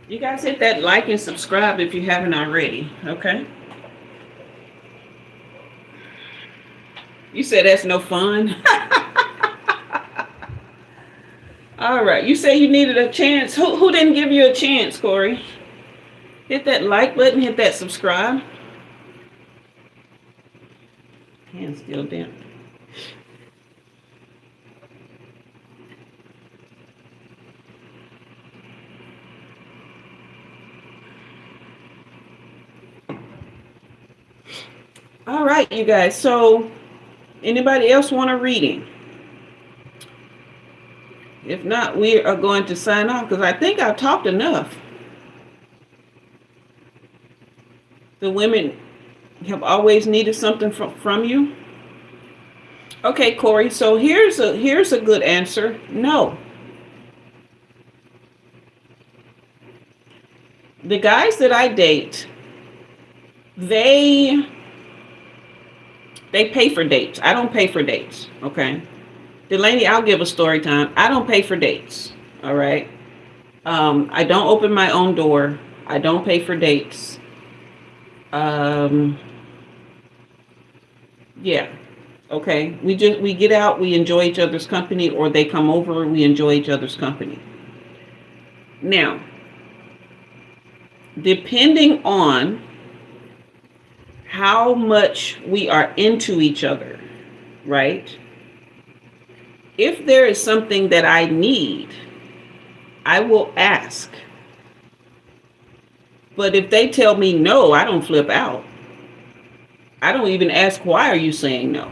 You guys hit that like and subscribe if you haven't already, okay? You said that's no fun. All right, you say you needed a chance. Who didn't give you a chance, Corey? Hit that like button, hit that subscribe. Hand's still down. All right, you guys. So, anybody else want a reading? If not, we are going to sign off because I think I've talked enough. The women have always needed something from you. Okay, Corey. So here's a good answer. No. The guys that I date, they pay for dates. I don't pay for dates. Okay. Delaney, I'll give a story time. I don't pay for dates. All right. I don't open my own door. I don't pay for dates. Yeah. Okay. We get out, we enjoy each other's company, or they come over, we enjoy each other's company. Now, depending on how much we are into each other, right? If there is something that I need, I will ask. But if they tell me no, I don't flip out. I don't even ask, why are you saying no?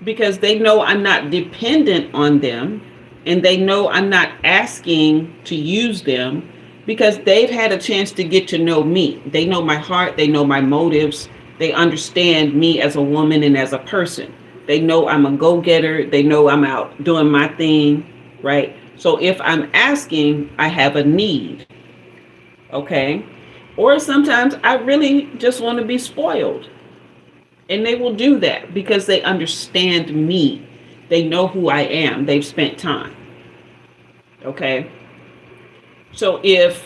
Because they know I'm not dependent on them, and they know I'm not asking to use them, because they've had a chance to get to know me. They know my heart, they know my motives, they understand me as a woman and as a person. They know I'm a go-getter, they know I'm out doing my thing, right? So if I'm asking, I have a need, okay? Or sometimes I really just want to be spoiled. And they will do that because they understand me. They know who I am. They've spent time. Okay? So if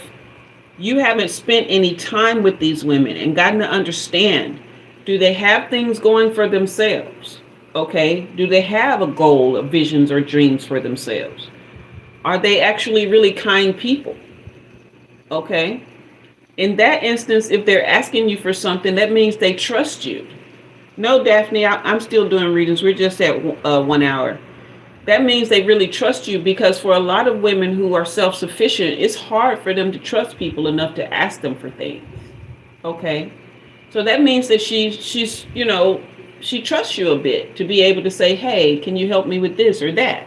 you haven't spent any time with these women and gotten to understand, do they have things going for themselves? Okay? Do they have a goal, of visions or dreams for themselves? Are they actually really kind people? Okay? In that instance, if they're asking you for something, that means they trust you. No, Daphne, I'm still doing readings. We're just at 1 hour. That means they really trust you, because for a lot of women who are self-sufficient, it's hard for them to trust people enough to ask them for things. Okay? So that means that she's, you know, she trusts you a bit to be able to say, hey, can you help me with this or that?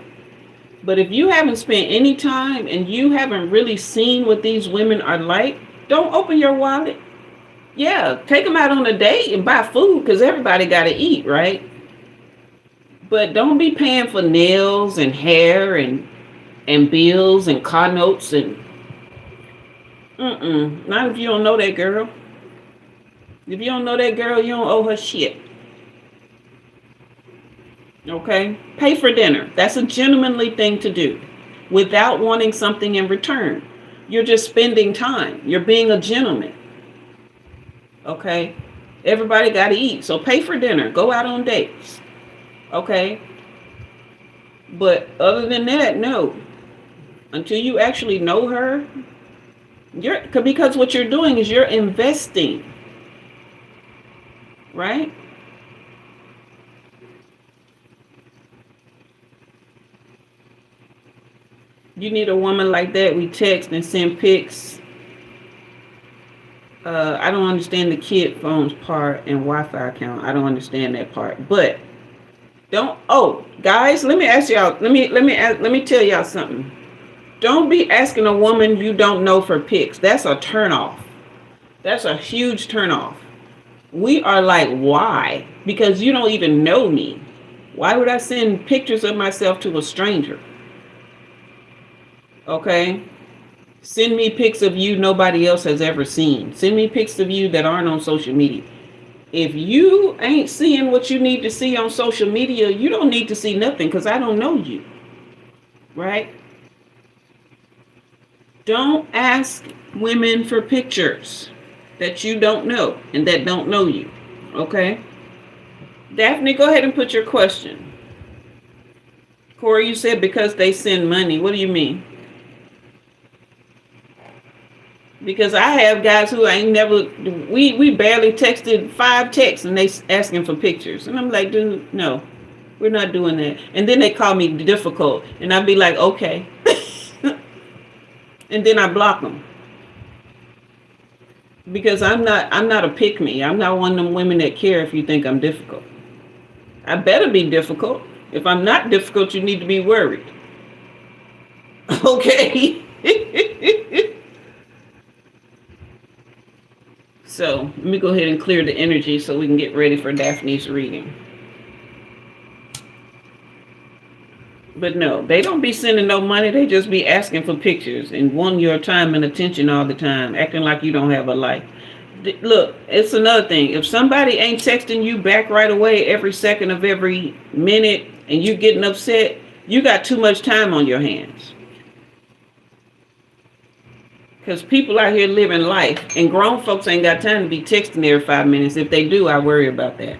But if you haven't spent any time and you haven't really seen what these women are like, don't open your wallet. Yeah, take them out on a date and buy food, because everybody got to eat, right? But don't be paying for nails and hair and bills and car notes and not if you don't know that girl. If you don't know that girl, you don't owe her shit. Okay? Pay for dinner. That's a gentlemanly thing to do without wanting something in return. You're just spending time. You're being a gentleman. Okay? Everybody got to eat. So pay for dinner. Go out on dates. Okay? But other than that, no. Until you actually know her, because what you're doing is you're investing. Right? You need a woman like that. We text and send pics. I don't understand the kid phones part and Wi-Fi account. I don't understand that part. But don't. Oh, guys, let me ask y'all. Let me tell y'all something. Don't be asking a woman you don't know for pics. That's a turnoff. That's a huge turnoff. We are like, why? Because you don't even know me. Why would I send pictures of myself to a stranger? Okay? Send me pics of you nobody else has ever seen. Send me pics of you that aren't on social media. If you ain't seeing what you need to see on social media, you don't need to see nothing because I don't know you. Right? Don't ask women for pictures that you don't know and that don't know you. Okay? Daphne, go ahead and put your question. Corey, you said because they send money. What do you mean? Because I have guys who ain't never, we barely texted 5 texts and they asking for pictures. And I'm like, dude, no, we're not doing that. And then they call me difficult. And I'd be like, okay. And then I block them. Because I'm not a pick me. I'm not one of them women that care if you think I'm difficult. I better be difficult. If I'm not difficult, you need to be worried. Okay? So let me go ahead and clear the energy so we can get ready for Daphne's reading. But no, they don't be sending no money. They just be asking for pictures and wanting your time and attention all the time, acting like you don't have a life. Look, it's another thing. If somebody ain't texting you back right away every second of every minute and you getting upset, you got too much time on your hands. Because people out here living life, and grown folks ain't got time to be texting every 5 minutes. If they do, I worry about that.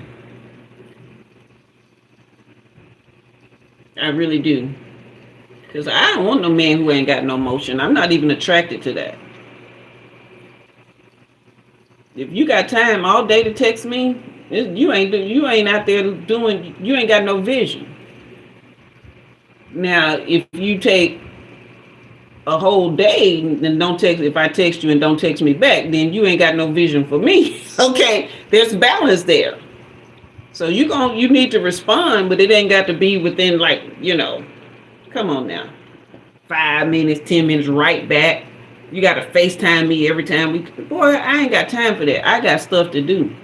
I really do. Because I don't want no man who ain't got no emotion. I'm not even attracted to that. If you got time all day to text me, you ain't out there doing, you ain't got no vision. Now, if you take a whole day and don't text, if I text you and don't text me back, then you ain't got no vision for me. Okay, there's balance there. So you need to respond, but it ain't got to be within come on now. 5 minutes, 10 minutes right back. You got to FaceTime me every time boy, I ain't got time for that. I got stuff to do.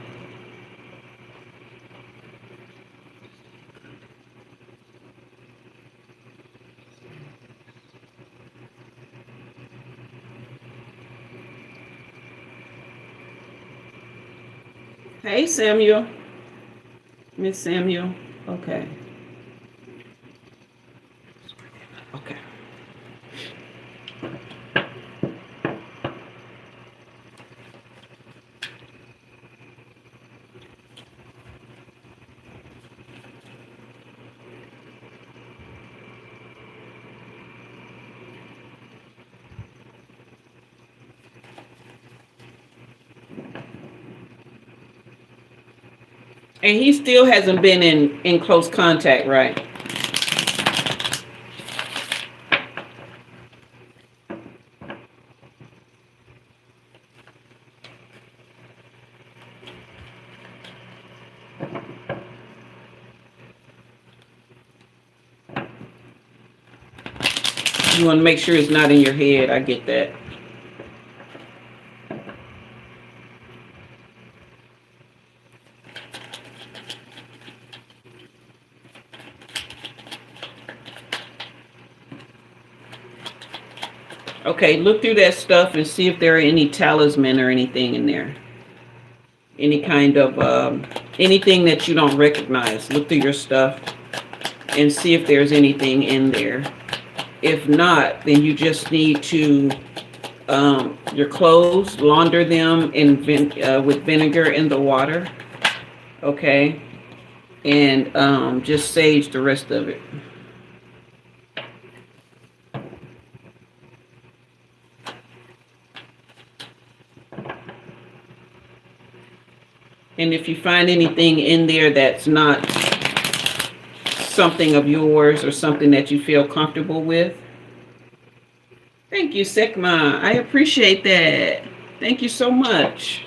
Hey, Samuel. Miss Samuel. Okay. Okay. And he still hasn't been in close contact, right? You want to make sure it's not in your head. I get that. Okay, look through that stuff and see if there are any talisman or anything in there. Any kind of, anything that you don't recognize. Look through your stuff and see if there's anything in there. If not, then you just need to your clothes, launder them with vinegar in the water, okay, and just sage the rest of it. And if you find anything in there that's not something of yours or something that you feel comfortable with, thank you, Sekma. I appreciate that. Thank you so much.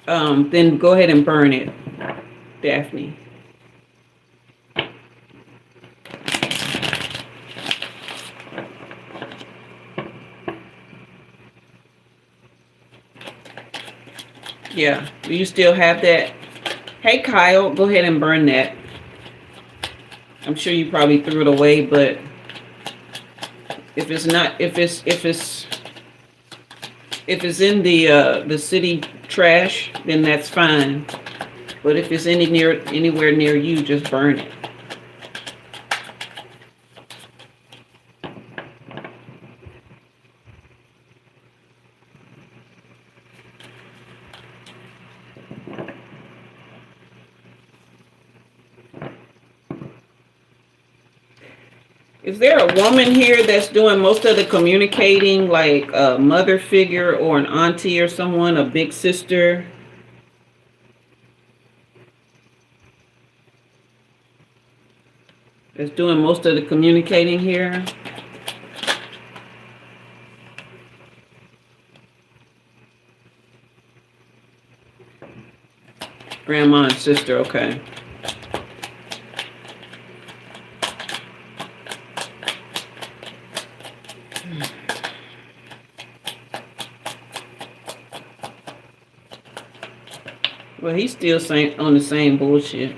Then go ahead and burn it, Daphne. Yeah, do you still have that? Hey, Kyle, go ahead and burn that. I'm sure you probably threw it away, but if it's in the city trash, then that's fine. But if it's anywhere near you, just burn it. Is there a woman here that's doing most of the communicating, like a mother figure or an auntie or someone, a big sister? That's doing most of the communicating here? Grandma and sister, okay. Well, he's still on the same bullshit.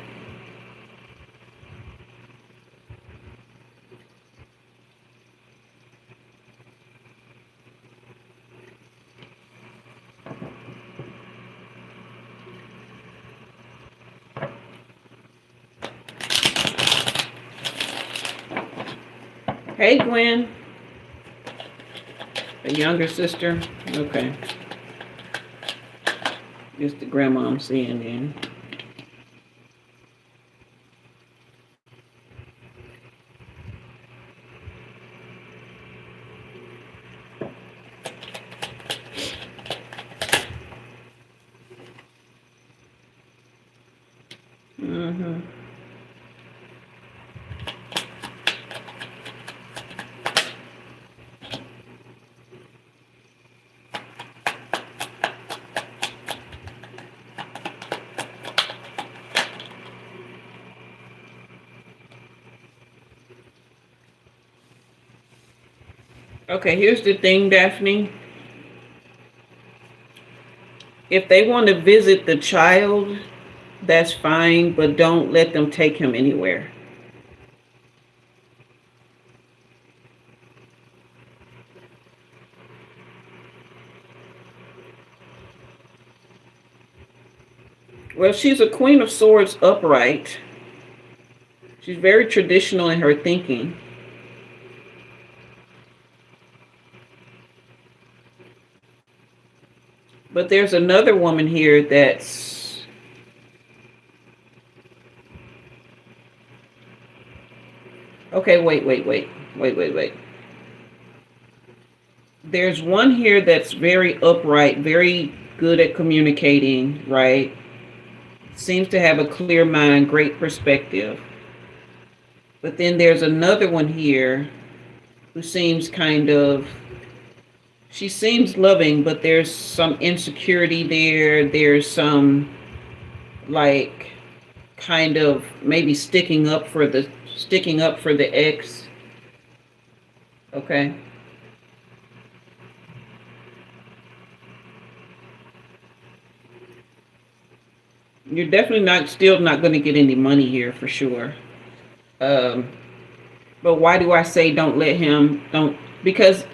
Hey, Gwen. A younger sister? Okay. It's the grandma I'm seeing then. Mm-hmm. Okay, here's the thing, Daphne. If they want to visit the child, that's fine, but don't let them take him anywhere. Well, she's a Queen of Swords upright. She's very traditional in her thinking. But there's another woman here that's... Okay, wait. There's one here that's very upright, very good at communicating, right? Seems to have a clear mind, great perspective. But then there's another one here who seems kind of... She seems loving, but there's some insecurity there. There's some, like, kind of maybe sticking up for the ex. Okay. You're definitely still not going to get any money here for sure. But why do I say don't? Because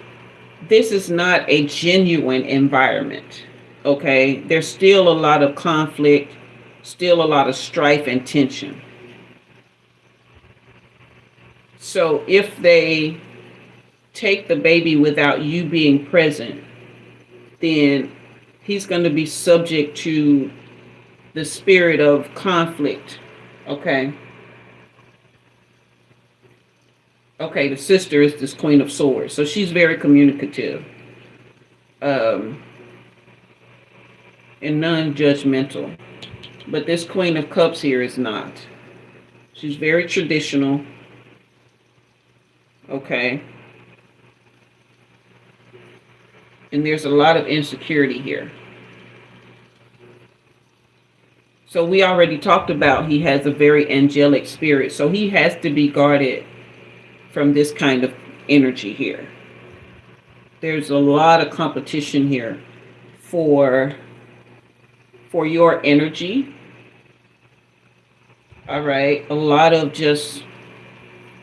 this is not a genuine environment, okay? There's still a lot of conflict, still a lot of strife and tension. So if they take the baby without you being present, then he's going to be subject to the spirit of conflict. Okay. Okay, the sister is this Queen of Swords. So she's very communicative, um, and non-judgmental. But this Queen of Cups here is not. She's very traditional. Okay. And there's a lot of insecurity here. So we already talked about he has a very angelic spirit. So he has to be guarded from this kind of energy here. There's a lot of competition here for your energy. All right. A lot of just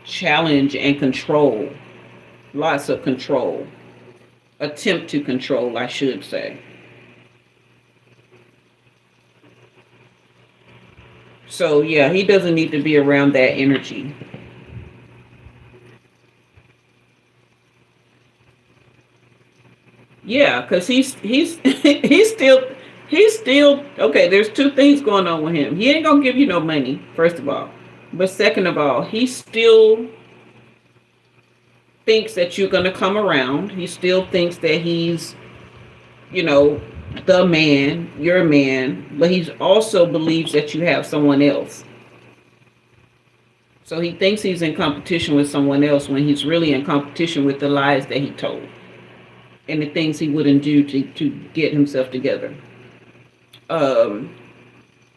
challenge and control. Lots of control. Attempt to control, I should say. So yeah, he doesn't need to be around that energy. Yeah, because he's he's still okay. There's two things going on with him. He ain't gonna give you no money, first of all, but second of all, he still thinks that you're gonna come around. He still thinks that he's, you know, the man, your man, but he also believes that you have someone else. So he thinks he's in competition with someone else when he's really in competition with the lies that he told and the things he wouldn't do to get himself together.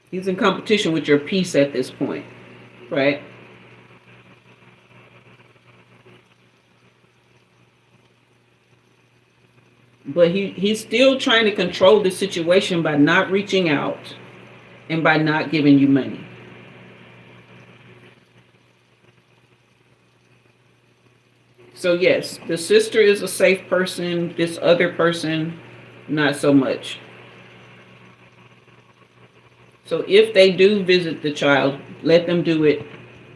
He's in competition with your peace at this point, right? But he's still trying to control the situation by not reaching out and by not giving you money. So yes, the sister is a safe person. This other person, not so much. So if they do visit the child, let them do it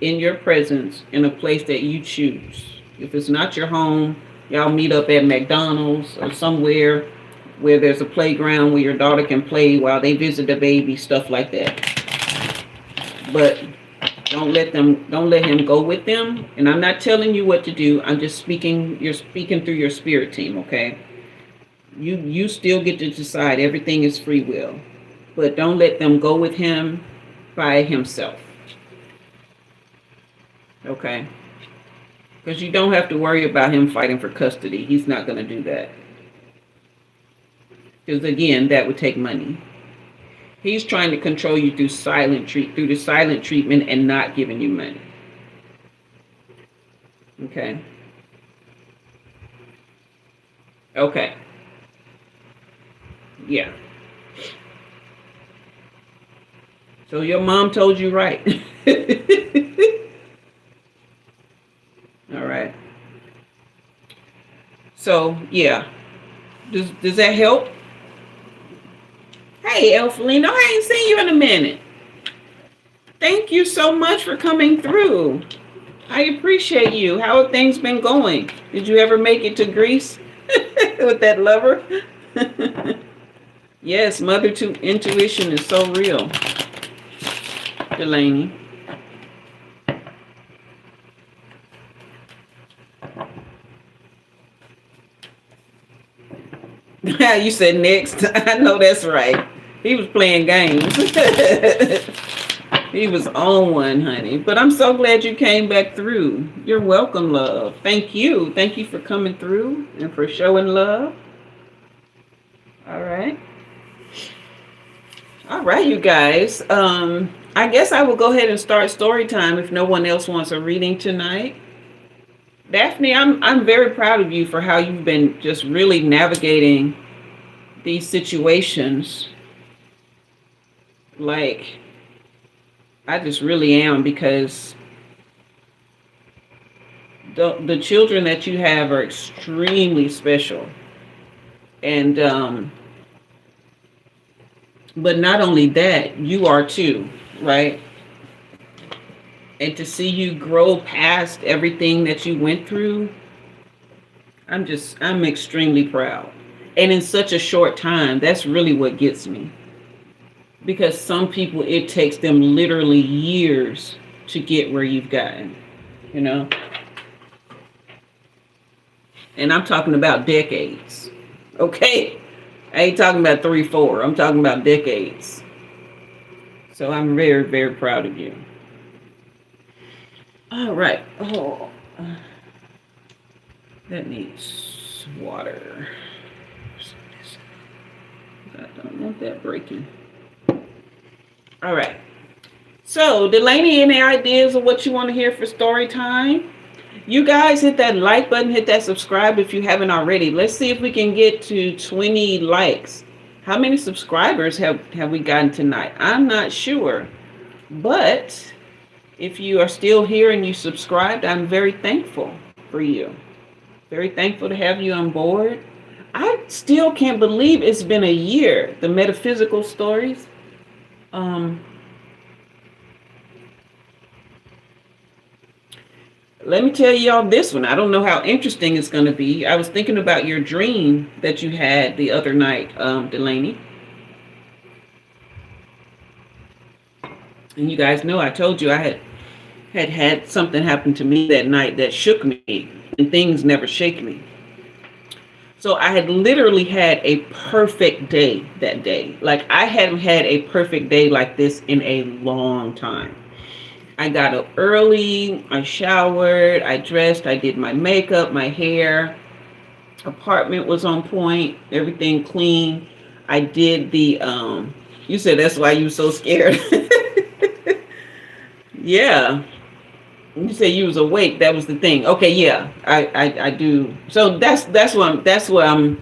in your presence in a place that you choose. If it's not your home, y'all meet up at McDonald's or somewhere where there's a playground where your daughter can play while they visit the baby, stuff like that. But don't let him go with them. And I'm not telling you what to do. I'm just speaking. You're speaking through your spirit team, okay? You still get to decide. Everything is free will. But don't let them go with him by himself. Okay? Because you don't have to worry about him fighting for custody. He's not going to do that. Because again, that would take money. He's trying to control you through the silent treatment and not giving you money. Okay. Okay. Yeah. So your mom told you right. All right. So yeah. Does that help? Hey, Elfelino, I ain't seen you in a minute. Thank you so much for coming through. I appreciate you. How have things been going? Did you ever make it to Greece with that lover? Yes, mother to intuition is so real. Delaney. You said next. I know that's right. He was playing games. He was on one, honey. But I'm so glad you came back through. You're welcome, love. Thank you. Thank you for coming through and for showing love. All right. All right, you guys. I guess I will go ahead and start story time if no one else wants a reading tonight. Daphne, I'm very proud of you for how you've been just really navigating these situations. Like, I just really am, because the children that you have are extremely special. And but not only that, you are too, right? And to see you grow past everything that you went through, I'm extremely proud. And in such a short time, that's really what gets me. Because some people, it takes them literally years to get where you've gotten, you know? And I'm talking about decades, okay? I ain't talking about 3, 4. I'm talking about decades. So I'm very, very proud of you. All right. Oh, that needs water. I don't want that breaking. All right. So, Delaney, any ideas of what you want to hear for story time? You guys hit that like button, hit that subscribe if you haven't already. Let's see if we can get to 20 likes. How many subscribers have we gotten tonight? I'm not sure. But if you are still here and you subscribed, I'm very thankful for you. Very thankful to have you on board. I still can't believe it's been a year. The metaphysical stories. Let me tell y'all this one. I don't know how interesting it's going to be. I was thinking about your dream that you had the other night, Delaney. And you guys know I told you I had something happen to me that night that shook me, and things never shake me. So I had literally had a perfect day that day. Like I hadn't had a perfect day like this in a long time. I got up early, I showered, I dressed, I did my makeup, my hair. Apartment was on point, everything clean. I did the, you said that's why you were so scared. Yeah. You said you was awake, that was the thing. Okay, yeah, I do. So that's what I'm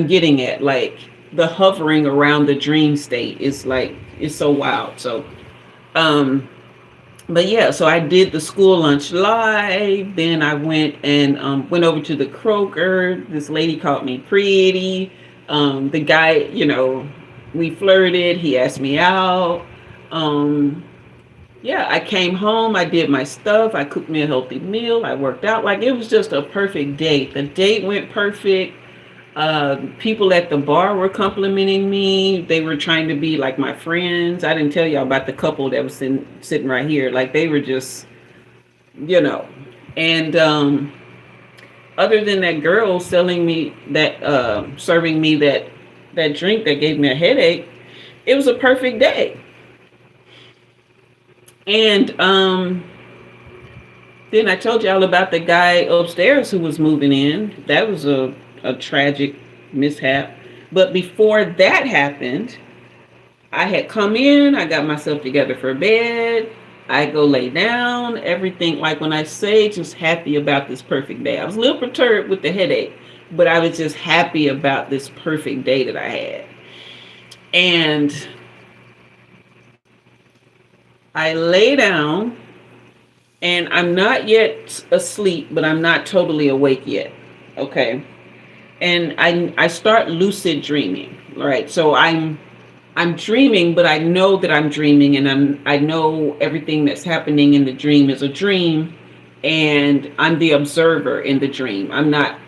getting at. Like the hovering around the dream state is like, it's so wild. So, but yeah, so I did the school lunch live. Then I went and went over to the Kroger. This lady called me pretty. The guy, we flirted. He asked me out. Yeah, I came home. I did my stuff. I cooked me a healthy meal. I worked out. Like it was just a perfect date. The date went perfect. People at the bar were complimenting me. They were trying to be like my friends. I didn't tell y'all about the couple that was sitting right here. Like they were just, and other than that girl selling me that, serving me that drink that gave me a headache, it was a perfect day. And then I told y'all about the guy upstairs who was moving in. That was a tragic mishap. But before that happened, I had come in, I got myself together for bed, I go lay down, everything, like when I say just happy about this perfect day. I was a little perturbed with the headache, but I was just happy about this perfect day that I had. And I lay down and I'm not yet asleep, but I'm not totally awake yet. Okay. And I start lucid dreaming, right? So I'm dreaming, but I know that I'm dreaming, and I know everything that's happening in the dream is a dream, and I'm the observer in the dream. I'm not,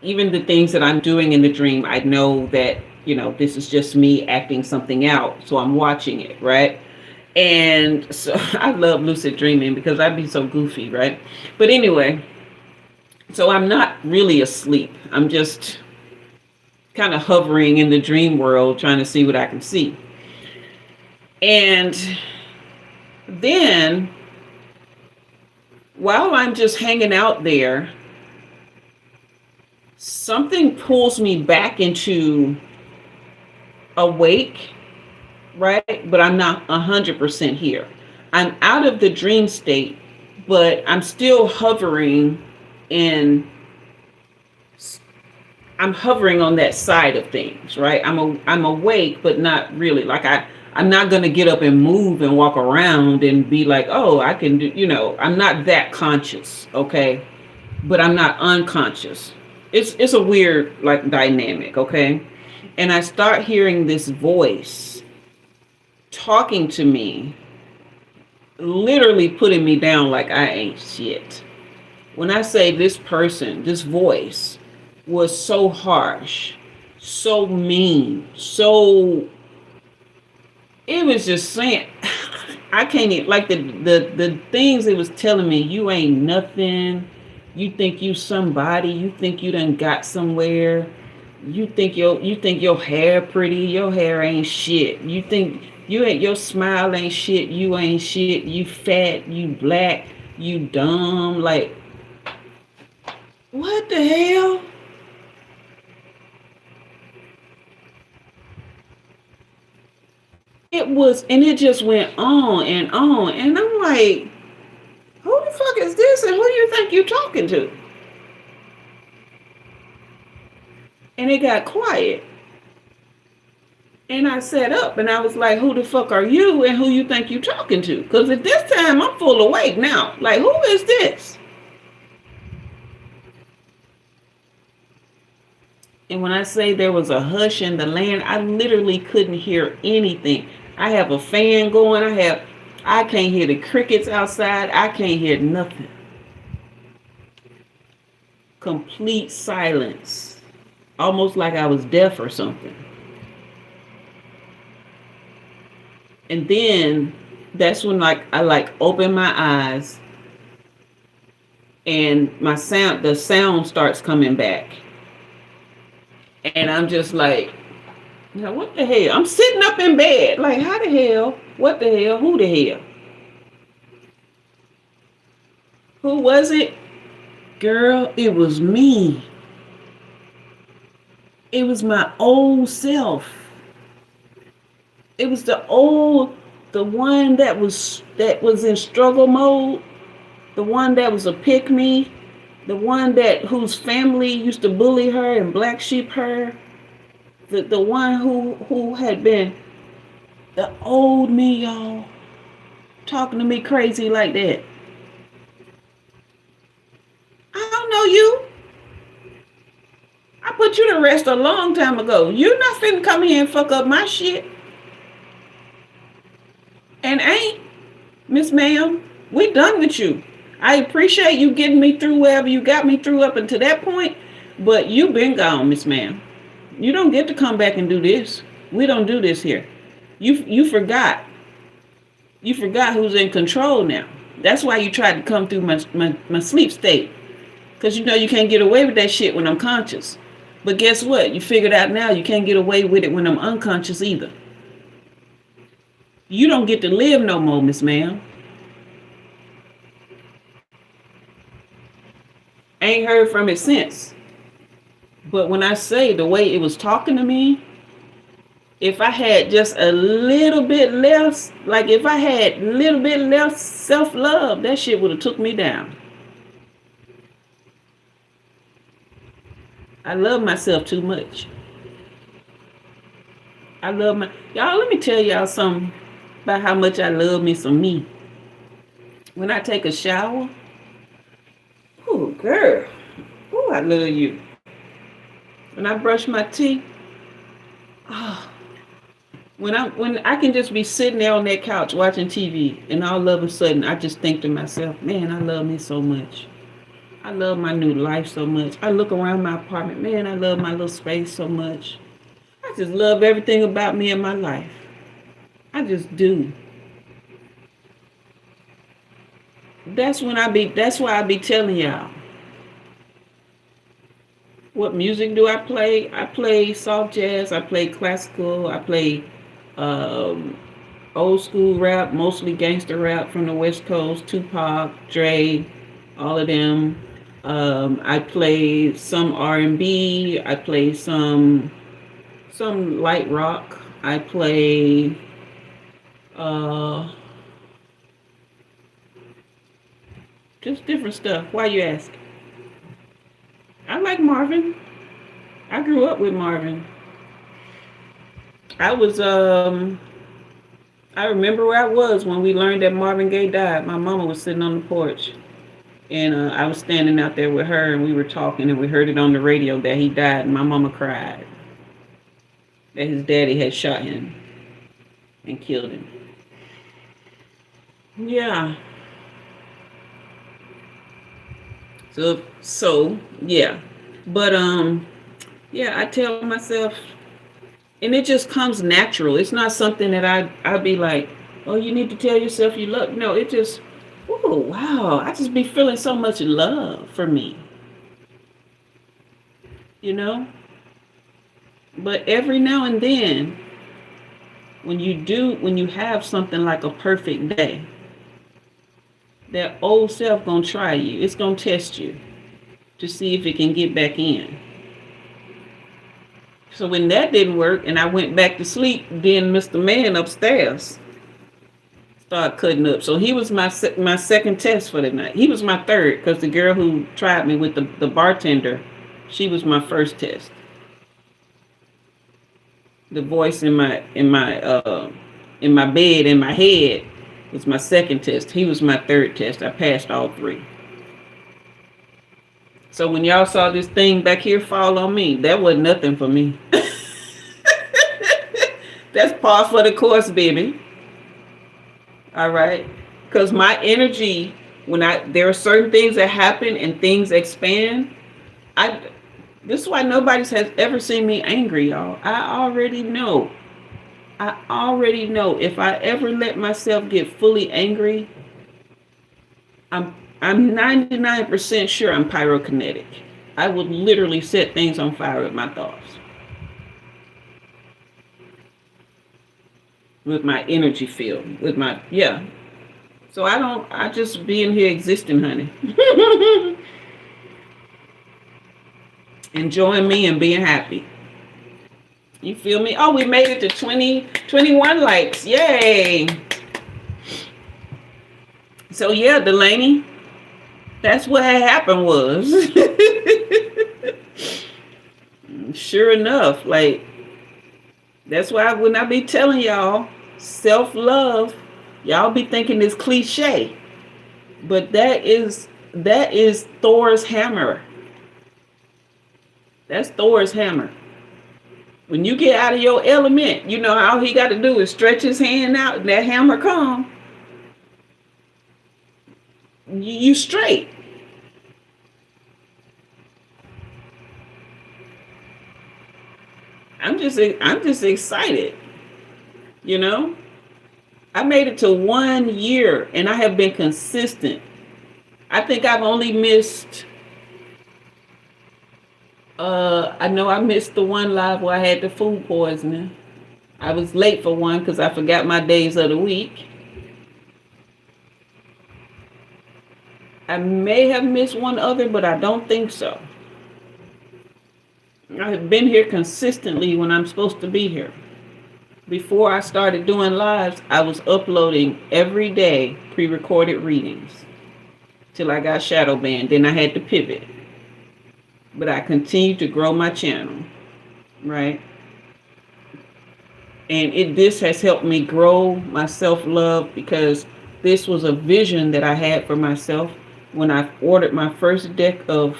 even the things that I'm doing in the dream, I know that, this is just me acting something out. So I'm watching it, right? And so I love lucid dreaming because I'd be so goofy, right? But anyway, so I'm not really asleep. I'm just kind of hovering in the dream world, trying to see what I can see. And then while I'm just hanging out there, something pulls me back into awake, right? But I'm not 100% here. I'm out of the dream state, but I'm still hovering I'm hovering on that side of things, right? I'm awake, but not really. Like I'm not going to get up and move and walk around and be like, oh, I can do, I'm not that conscious. Okay. But I'm not unconscious. It's a weird like dynamic. Okay. And I start hearing this voice talking to me, literally putting me down like I ain't shit. when I say this person, this voice was so harsh, so mean, so it was just saying, I can't even, like the things it was telling me, you ain't nothing. You think you somebody. You think you done got somewhere. You think your hair pretty. Your hair ain't shit. You think your smile ain't shit. You ain't shit. You fat. You black. You dumb. Like, what the hell? It was, and it just went on and on. And I'm like, who the fuck is this? And who do you think you talking to? And it got quiet. And I sat up and I was like, who the fuck are you and who you think you talking to? Because at this time, I'm full awake now. Like, who is this? And when I say there was a hush in the land, I literally couldn't hear anything. I have a fan going. I can't hear the crickets outside. I can't hear nothing. Complete silence. Almost like I was deaf or something. And then that's when I open my eyes and the sound starts coming back. And I'm just like, now what the hell? I'm sitting up in bed. Like, how the hell? What the hell? Who the hell? Who was it? Girl, it was me. It was my old self. It was the one that was in struggle mode, the one that was a pick me, the one whose family used to bully her and black sheep her, the one who had been the old me, y'all, talking to me crazy like that. I don't know you. I put you to rest a long time ago. You're not finna come here and fuck up my shit. And ain't, Miss Ma'am, we done with you. I appreciate you getting me through wherever you got me through up until that point, but you been gone, Miss Ma'am. You don't get to come back and do this. We don't do this here. You forgot. You forgot who's in control now. That's why you tried to come through my sleep state. Because you know you can't get away with that shit when I'm conscious. But guess what? You figured out now you can't get away with it when I'm unconscious either. You don't get to live no more, Miss Ma'am. Ain't heard from it since. But when I say the way it was talking to me, if I had just a little bit less, like if I had a little bit less self-love, that shit would have took me down. I love myself too much. Y'all, let me tell y'all something about how much I love me some me. When I take a shower, oh girl, oh I love you. When I brush my teeth, oh, when I can just be sitting there on that couch watching TV, and all of a sudden I just think to myself, man, I love me so much. I love my new life so much. I look around my apartment, man, I love my little space so much. I just love everything about me and my life. I just do. That's why I be telling y'all. What music do I play? I play soft jazz, I play classical, I play old school rap, mostly gangster rap from the West Coast, Tupac, Dre, all of them. I play some R&B, I play some light rock, I play just different stuff. Why you ask? I like Marvin. I grew up with Marvin. I remember where I was when we learned that Marvin Gaye died. My mama was sitting on the porch. And I was standing out there with her and we were talking and we heard it on the radio that he died and my mama cried. That his daddy had shot him and killed him. Yeah. So yeah. But yeah, I tell myself, and it just comes natural. It's not something that I'd be like, oh, you need to tell yourself you love. No, it just, oh wow, I just be feeling so much love for me, you know. But every now and then, when you have something like a perfect day, that old self gonna try you. It's gonna test you to see if it can get back in. So when that didn't work and I went back to sleep, then Mr. Man upstairs started cutting up. So he was my second test for the night. He was my third because the girl who tried me with the bartender, she was my first test. The voice in my bed in my head was my second test. He was my third test. I passed all three. So when y'all saw this thing back here fall on me, that wasn't nothing for me. That's par for the course, baby. All right. Because my energy, there are certain things that happen and things expand. This is why nobody has ever seen me angry, y'all. I already know if I ever let myself get fully angry, I'm 99% sure I'm pyrokinetic. I would literally set things on fire with my thoughts. With my energy field, yeah. So I just being here existing, honey. Enjoying me and being happy. You feel me? Oh, we made it to 21 likes. Yay. So yeah, Delaney, that's what had happened was. Sure enough, like, that's why when I be telling y'all, self-love, y'all be thinking it's cliche. But that is Thor's hammer. That's Thor's hammer. When you get out of your element, you know all he got to do is stretch his hand out and that hammer come. You straight. I'm just excited. You know? I made it to 1 year and I have been consistent. I think I've only missed I know I missed the one live where I had the food poisoning. I was late for one because I forgot my days of the week. I may have missed one other, but I don't think so. I have been here consistently when I'm supposed to be here. Before I started doing lives, I was uploading every day pre-recorded readings till I got shadow banned. Then I had to pivot. But I continued to grow my channel, right? And this has helped me grow my self-love because this was a vision that I had for myself when I ordered my first deck of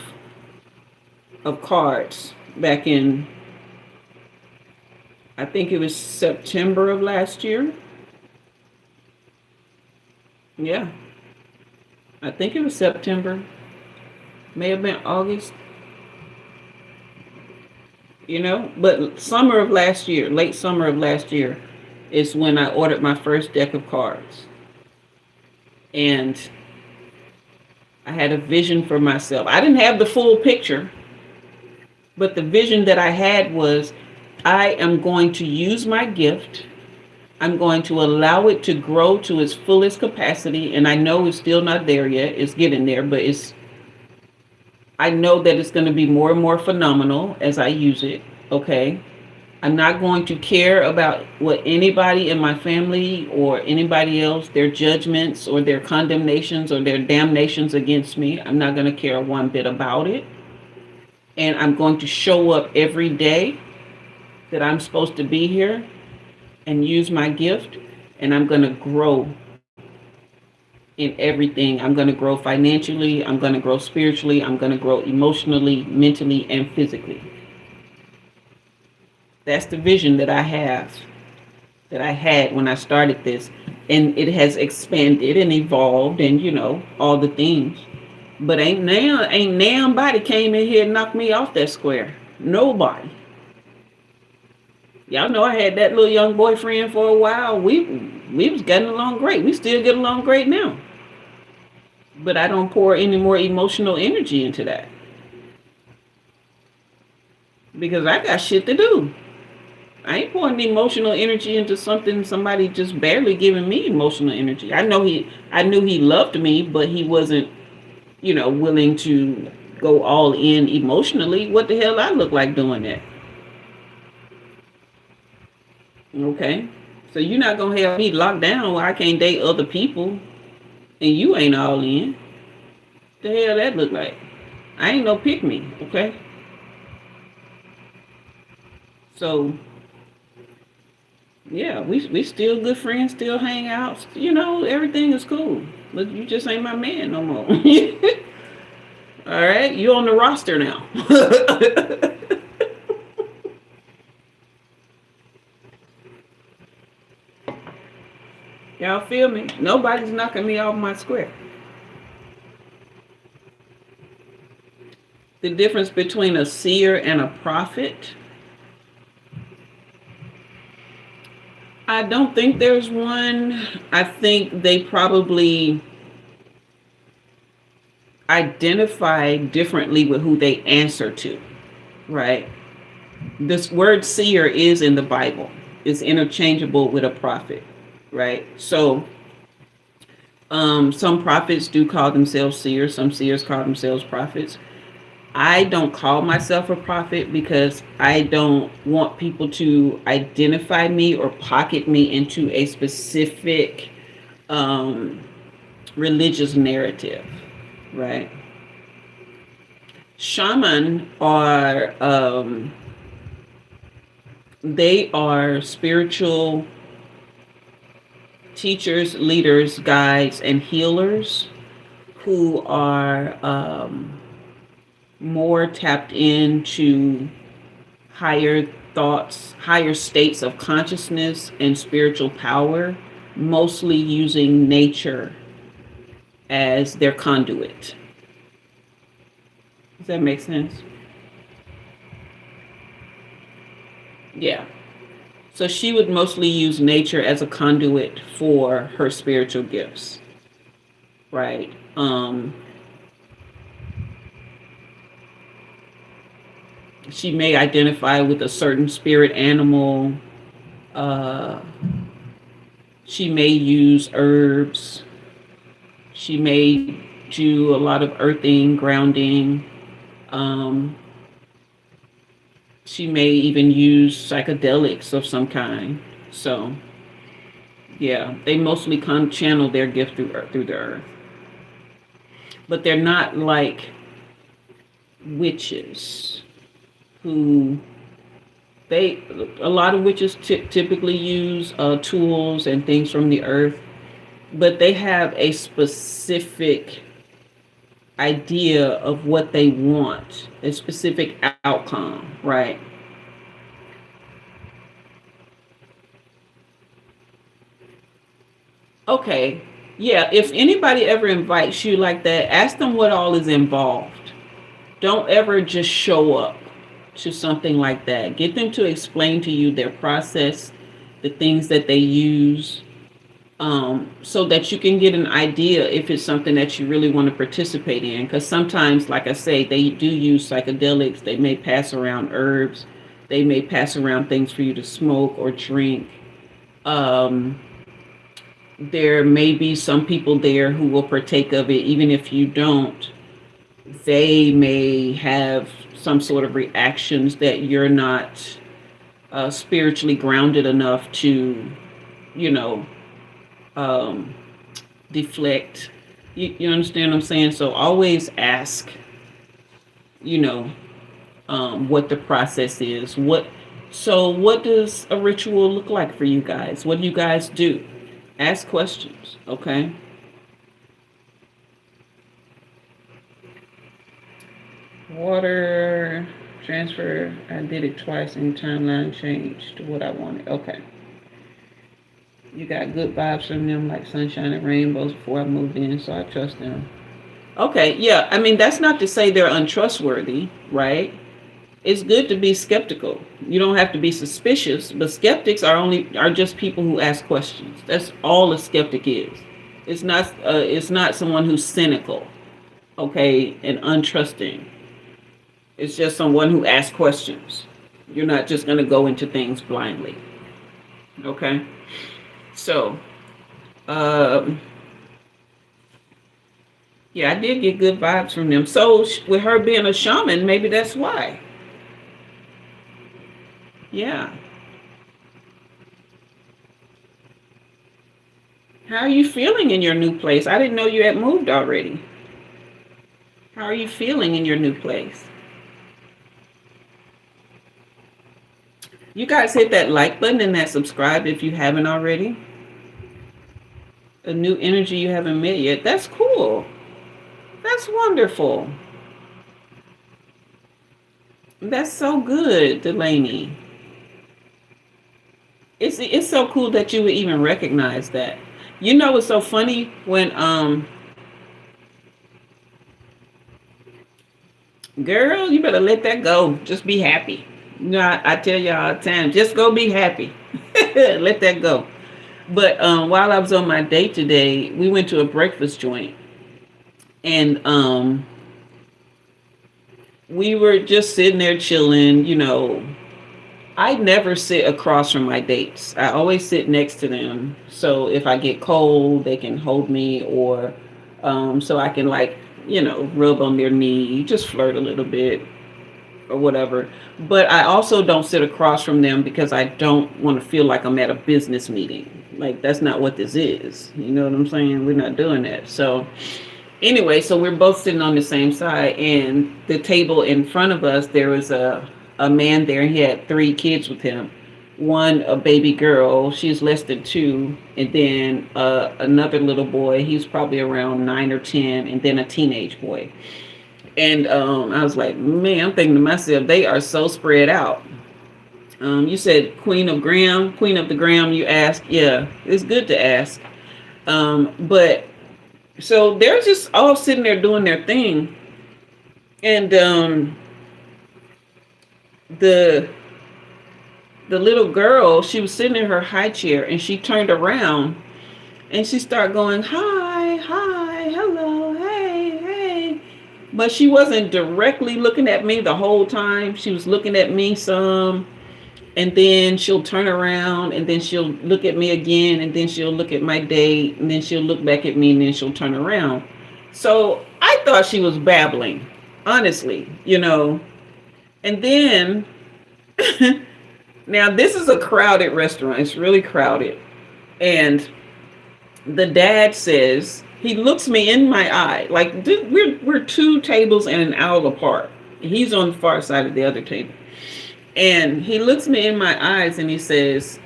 cards back in, I think it was September of last year. Yeah, I think it was September. May have been August. You know, but summer of last year, late summer of last year, is when I ordered my first deck of cards. And I had a vision for myself. I didn't have the full picture, but the vision that I had was, I am going to use my gift. I'm going to allow it to grow to its fullest capacity. And I know it's still not there yet. It's getting there, but I know that it's going to be more and more phenomenal as I use it, okay? I'm not going to care about what anybody in my family or anybody else, their judgments or their condemnations or their damnations against me. I'm not going to care one bit about it. And I'm going to show up every day that I'm supposed to be here and use my gift. And I'm going to grow in everything. I'm going to grow financially. I'm going to grow spiritually. I'm going to grow emotionally, mentally, and physically. That's the vision that I have, that I had when I started this. And it has expanded and evolved and, you know, all the things. But ain't nobody came in here and knocked me off that square. Nobody. Y'all know I had that little young boyfriend for a while. We was getting along great. We still get along great now. But I don't pour any more emotional energy into that. Because I got shit to do. I ain't pouring emotional energy into somebody just barely giving me emotional energy. I knew he loved me, but he wasn't, willing to go all in emotionally. What the hell I look like doing that? Okay. So you're not gonna have me locked down where I can't date other people and you ain't all in. The hell that look like? I ain't no pick me, okay? So yeah, we still good friends, still hang out, everything is cool. But you just ain't my man no more. All right, you on the roster now. Y'all feel me? Nobody's knocking me off my square. The difference between a seer and a prophet. I don't think there's one. I think they probably identify differently with who they answer to, right? This word seer is in the Bible. It's interchangeable with a prophet, right? So some prophets do call themselves seers. Some seers call themselves prophets. I don't call myself a prophet because I don't want people to identify me or pocket me into a specific religious narrative, right? Shaman are they are spiritual teachers, leaders, guides, and healers who are more tapped into higher thoughts, higher states of consciousness and spiritual power, mostly using nature as their conduit. Does that make sense? Yeah. So she would mostly use nature as a conduit for her spiritual gifts, right? She may identify with a certain spirit animal. She may use herbs. She may do a lot of earthing, grounding. She may even use psychedelics of some kind. So, yeah, they mostly channel their gift through the earth. But they're not like witches who a lot of witches typically use tools and things from the earth, but they have a specific idea of what they want, a specific outcome, right? Okay, yeah, if anybody ever invites you like that, ask them what all is involved. Don't ever just show up to something like that. Get them to explain to you their process, the things that they use, so that you can get an idea if it's something that you really want to participate in. Because sometimes, like I say, they do use psychedelics. They may pass around herbs. They may pass around things for you to smoke or drink. There may be some people there who will partake of it, even if you don't. They may have some sort of reactions that you're not spiritually grounded enough to, deflect. You understand what I'm saying? So always ask, what the process is. What does a ritual look like for you guys? What do you guys do? Ask questions, okay? Water transfer, I did it twice and timeline changed to what I wanted. Okay. You got good vibes from them like sunshine and rainbows before I moved in, so I trust them. Okay, yeah. I mean, that's not to say they're untrustworthy, right? It's good to be skeptical. You don't have to be suspicious, but skeptics are just people who ask questions. That's all a skeptic is. It's not someone who's cynical, okay, and untrusting. It's just someone who asks questions. You're not just going to go into things blindly. Okay? So, um, yeah, I did get good vibes from them. So, with her being a shaman, maybe that's why. Yeah. How are you feeling in your new place? I didn't know you had moved already. How are you feeling in your new place? You guys hit that like button and that subscribe if you haven't already. A new energy you haven't met yet. That's cool. That's wonderful. That's so good, Delaney. It's so cool that you would even recognize that. You know what's so funny when girl, you better let that go. Just be happy. You know, I tell you all the time, just go be happy. Let that go. But while I was on my date today, we went to a breakfast joint, and we were just sitting there chilling. You know, I never sit across from my dates. I always sit next to them. So if I get cold, they can hold me, or so I can, like, you know, rub on their knee, just flirt a little bit or whatever. But I also don't sit across from them because I don't want to feel like I'm at a business meeting. Like, that's not what this is. You know what I'm saying? We're not doing that. So anyway, so we're both sitting on the same side, and the table in front of us, there was a man there. He had 3 kids with him. One, a baby girl, she's less than 2, and then another little boy, he's probably around 9 or 10, and then a teenage boy. And I was like, man, I'm thinking to myself, they are so spread out. You said Queen of the Gram, you asked. Yeah, it's good to ask. But so they're just all sitting there doing their thing. And the little girl, she was sitting in her high chair, and she turned around and she started going, hi, hello, hey, hey. But she wasn't directly looking at me the whole time. She was looking at me some, and then she'll turn around, and then she'll look at me again, and then she'll look at my date, and then she'll look back at me, and then she'll turn around. So I thought she was babbling, honestly, you know. And then, now this is a crowded restaurant. It's really crowded. And the dad says, he looks me in my eye, like we're 2 tables and an aisle apart. He's on the far side of the other table. And he looks me in my eyes and he says,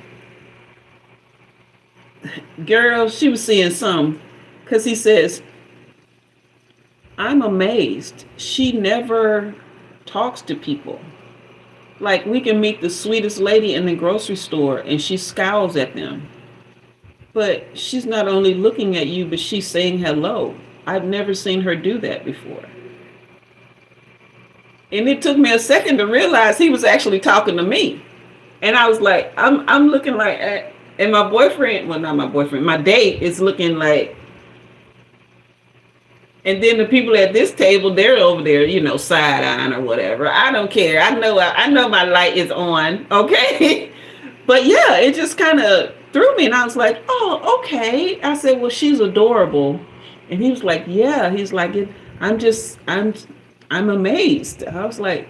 girl, she was seeing some, because he says, I'm amazed. She never talks to people. Like, we can meet the sweetest lady in the grocery store and she scowls at them. But she's not only looking at you, but she's saying hello. I've never seen her do that before. And it took me a second to realize he was actually talking to me. And I was like, I'm looking like, and my boyfriend, well, not my boyfriend, my date is looking like, and then the people at this table, they're over there, you know, side-eyeing or whatever. I don't care. I know my light is on, okay? But yeah, it just kind of threw me, and I was like, oh, okay. I said, well, she's adorable. And he was like, yeah. He's like, I'm amazed. I was like,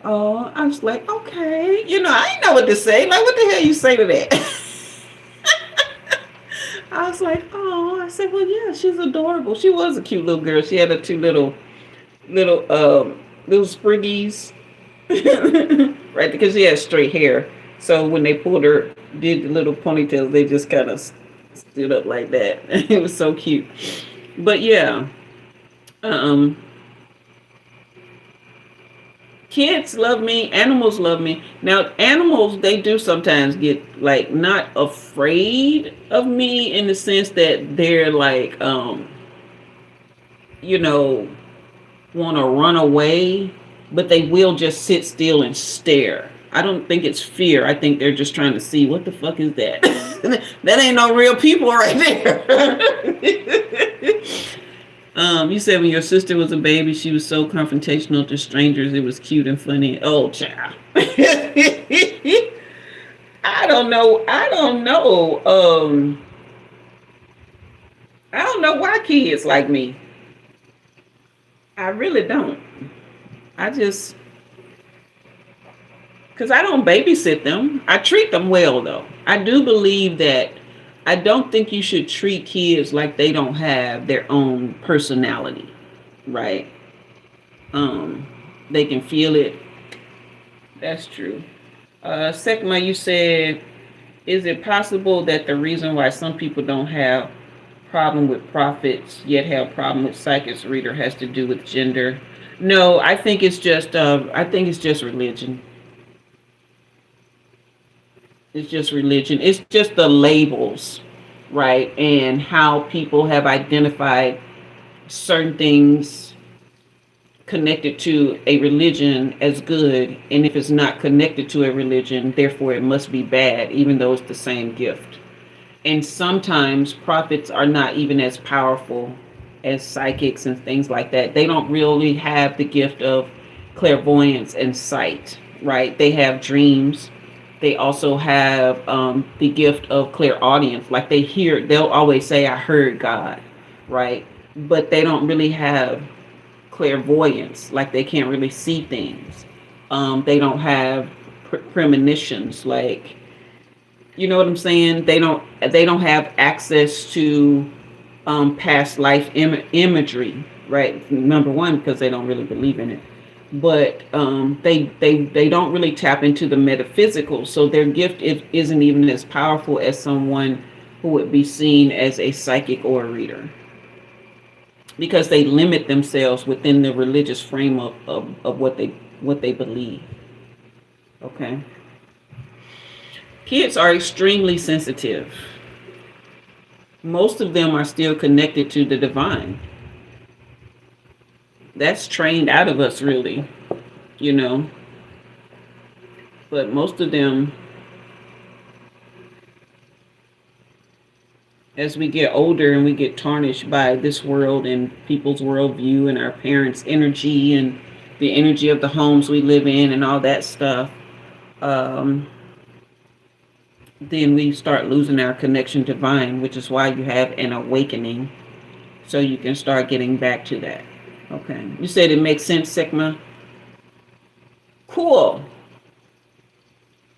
oh, I was like, okay. You know, I didn't know what to say. Like, what the hell you say to that? I was like, oh, I said, well, yeah, she's adorable. She was a cute little girl. She had her 2 little spriggies, right? Because she had straight hair. So when they pulled her, did the little ponytails, they just kind of stood up like that. It was so cute. But yeah, kids love me, animals love me. Now, animals, they do sometimes get, like, not afraid of me in the sense that they're like, you know, want to run away, but they will just sit still and stare. I don't think it's fear. I think they're just trying to see what the fuck is that. That ain't no real people right there. You said when your sister was a baby, she was so confrontational to strangers. It was cute and funny. Oh, child. I don't know. I don't know why kids like me. I really don't. I just, because I don't babysit them. I treat them well, though. I do believe that I don't think you should treat kids like they don't have their own personality, right? Um, they can feel it. That's true. Sekma, you said, is it possible that the reason why some people don't have problem with prophets yet have problem with psychics reader has to do with gender? No, I think it's just religion. It's just religion. It's just the labels, right? And how people have identified certain things connected to a religion as good, and if it's not connected to a religion, therefore it must be bad, even though it's the same gift. And sometimes prophets are not even as powerful as psychics and things like that. They don't really have the gift of clairvoyance and sight, right? They have dreams. They also have the gift of clairaudience. Like they'll always say, I heard God, right? But they don't really have clairvoyance. Like they can't really see things. They don't have premonitions. Like, you know what I'm saying? They don't have access to past life imagery, right? Number one, because they don't really believe in it. But they don't really tap into the metaphysical, so their gift isn't even as powerful as someone who would be seen as a psychic or a reader, because they limit themselves within the religious frame of what they believe. Okay. Kids are extremely sensitive. Most of them are still connected to the divine. That's trained out of us, really, you know. But most of them, as we get older and we get tarnished by this world and people's worldview and our parents' energy and the energy of the homes we live in and all that stuff, then we start losing our connection to divine, which is why you have an awakening, so you can start getting back to that. Okay. You said it makes sense, Sigma? Cool.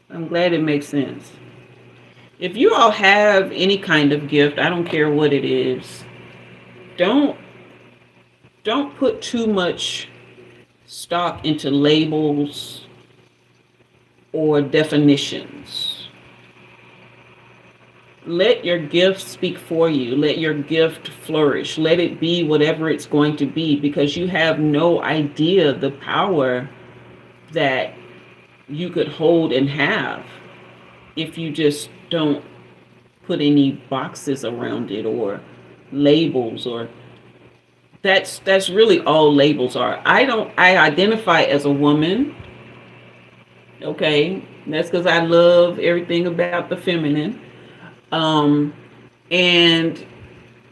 I'm glad it makes sense. If you all have any kind of gift, I don't care what it is, don't put too much stock into labels or definitions. Let your gift speak for you. Let your gift flourish. Let it be whatever it's going to be, because you have no idea the power that you could hold and have if you just don't put any boxes around it or labels. Or that's really all labels are. I identify as a woman. Okay, that's because I love everything about the feminine. And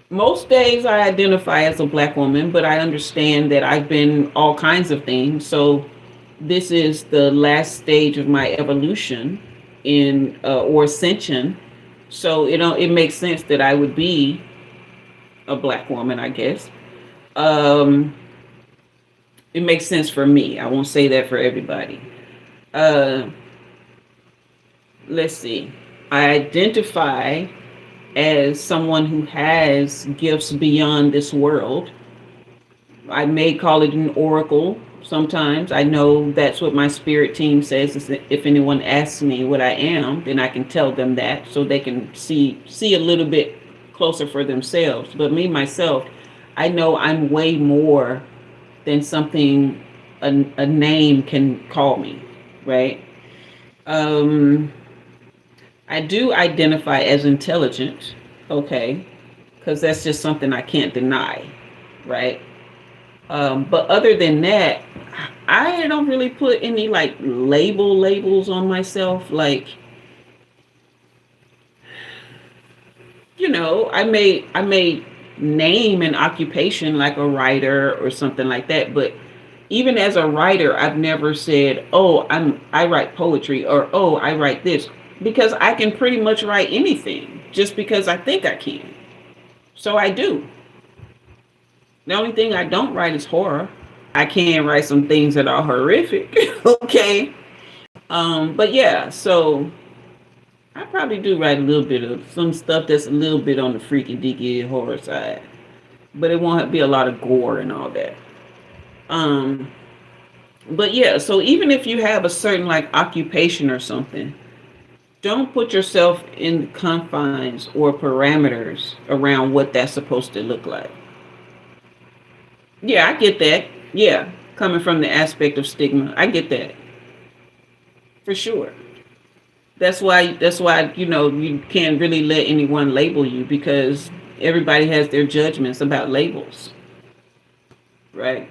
most days I identify as a Black woman, but I understand that I've been all kinds of things. So this is the last stage of my evolution in or ascension. So it makes sense that I would be a Black woman, I guess. It makes sense for me. I won't say that for everybody. Let's see. I identify as someone who has gifts beyond this world. I may call it an oracle sometimes. I know that's what my spirit team says. If anyone asks me what I am, then I can tell them that, so they can see a little bit closer for themselves. But me, myself, I know I'm way more than something a name can call me, right? I do identify as intelligent, okay, because that's just something I can't deny, right? But other than that, I don't really put any like labels on myself. Like, I may name an occupation like a writer or something like that, but even as a writer, I've never said, "Oh, I write poetry," or "Oh, I write this," because I can pretty much write anything just because I think I can. So I do. The only thing I don't write is horror. I can write some things that are horrific. Okay. But yeah, so I probably do write a little bit of some stuff that's a little bit on the freaky deaky horror side. But it won't be a lot of gore and all that. Um, but yeah, so even if you have a certain like occupation or something, don't put yourself in confines or parameters around what that's supposed to look like. Yeah, I get that. Yeah, coming from the aspect of stigma, I get that for sure. That's why you can't really let anyone label you, because everybody has their judgments about labels, right?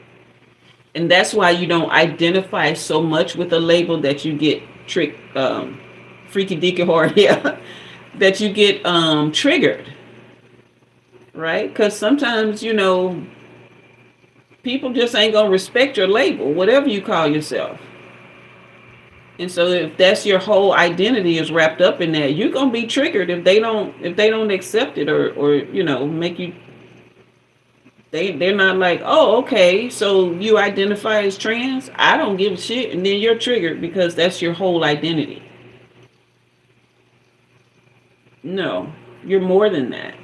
And that's why you don't identify so much with a label that you get tricked, freaky deaky horror, yeah, that you get triggered, right? Because sometimes people just ain't gonna respect your label, whatever you call yourself. And so if that's your whole identity is wrapped up in that, you're gonna be triggered if they don't accept it, or make you, they're not like, oh, okay, so you identify as trans, I don't give a shit, and then you're triggered because that's your whole identity. No, you're more than that.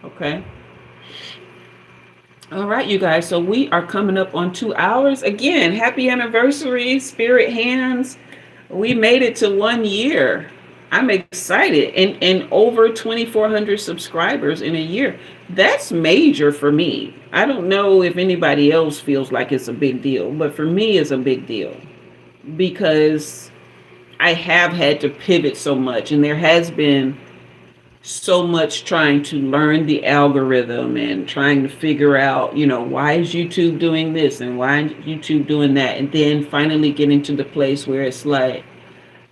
Okay. All right, you guys. So we are coming up on 2 hours. Again, happy anniversary, Spirit Hands. We made it to 1 year. I'm excited. And over 2,400 subscribers in a year. That's major for me. I don't know if anybody else feels like it's a big deal, but for me, it's a big deal because I have had to pivot so much, and there has been so much trying to learn the algorithm and trying to figure out, why is YouTube doing this and why is YouTube doing that? And then finally getting to the place where it's like,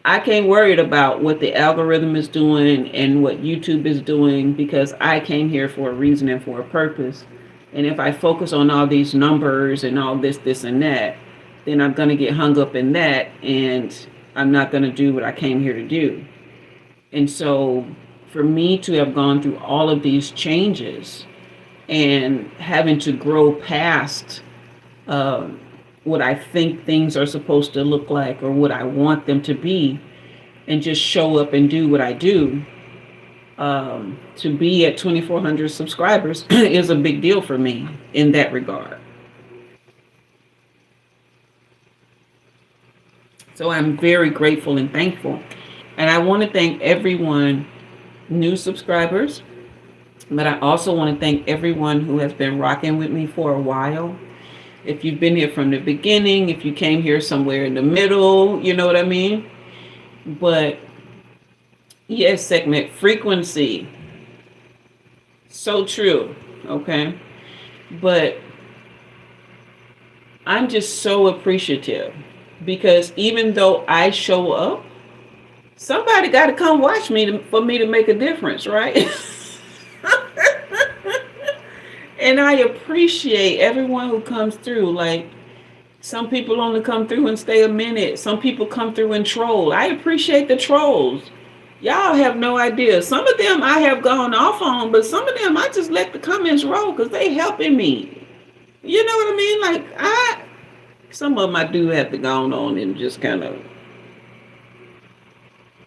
I can't worry about what the algorithm is doing and what YouTube is doing, because I came here for a reason and for a purpose. And if I focus on all these numbers and all this and that, then I'm going to get hung up in that, and I'm not going to do what I came here to do. And so for me to have gone through all of these changes and having to grow past what I think things are supposed to look like or what I want them to be, and just show up and do what I do, to be at 2,400 subscribers is a big deal for me in that regard. So I'm very grateful and thankful. And I want to thank everyone, new subscribers, but I also want to thank everyone who has been rocking with me for a while. If you've been here from the beginning, if you came here somewhere in the middle, you know what I mean? But yes, segment frequency. So true. Okay. But I'm just so appreciative, because even though I show up, somebody got to come watch me for me to make a difference, right? And I appreciate everyone who comes through. Like, some people only come through and stay a minute. Some people come through and troll. I appreciate the trolls. Y'all have no idea. Some of them I have gone off on, but some of them I just let the comments roll because they helping me. You know what I mean? Like, some of them I do have to go on and just kind of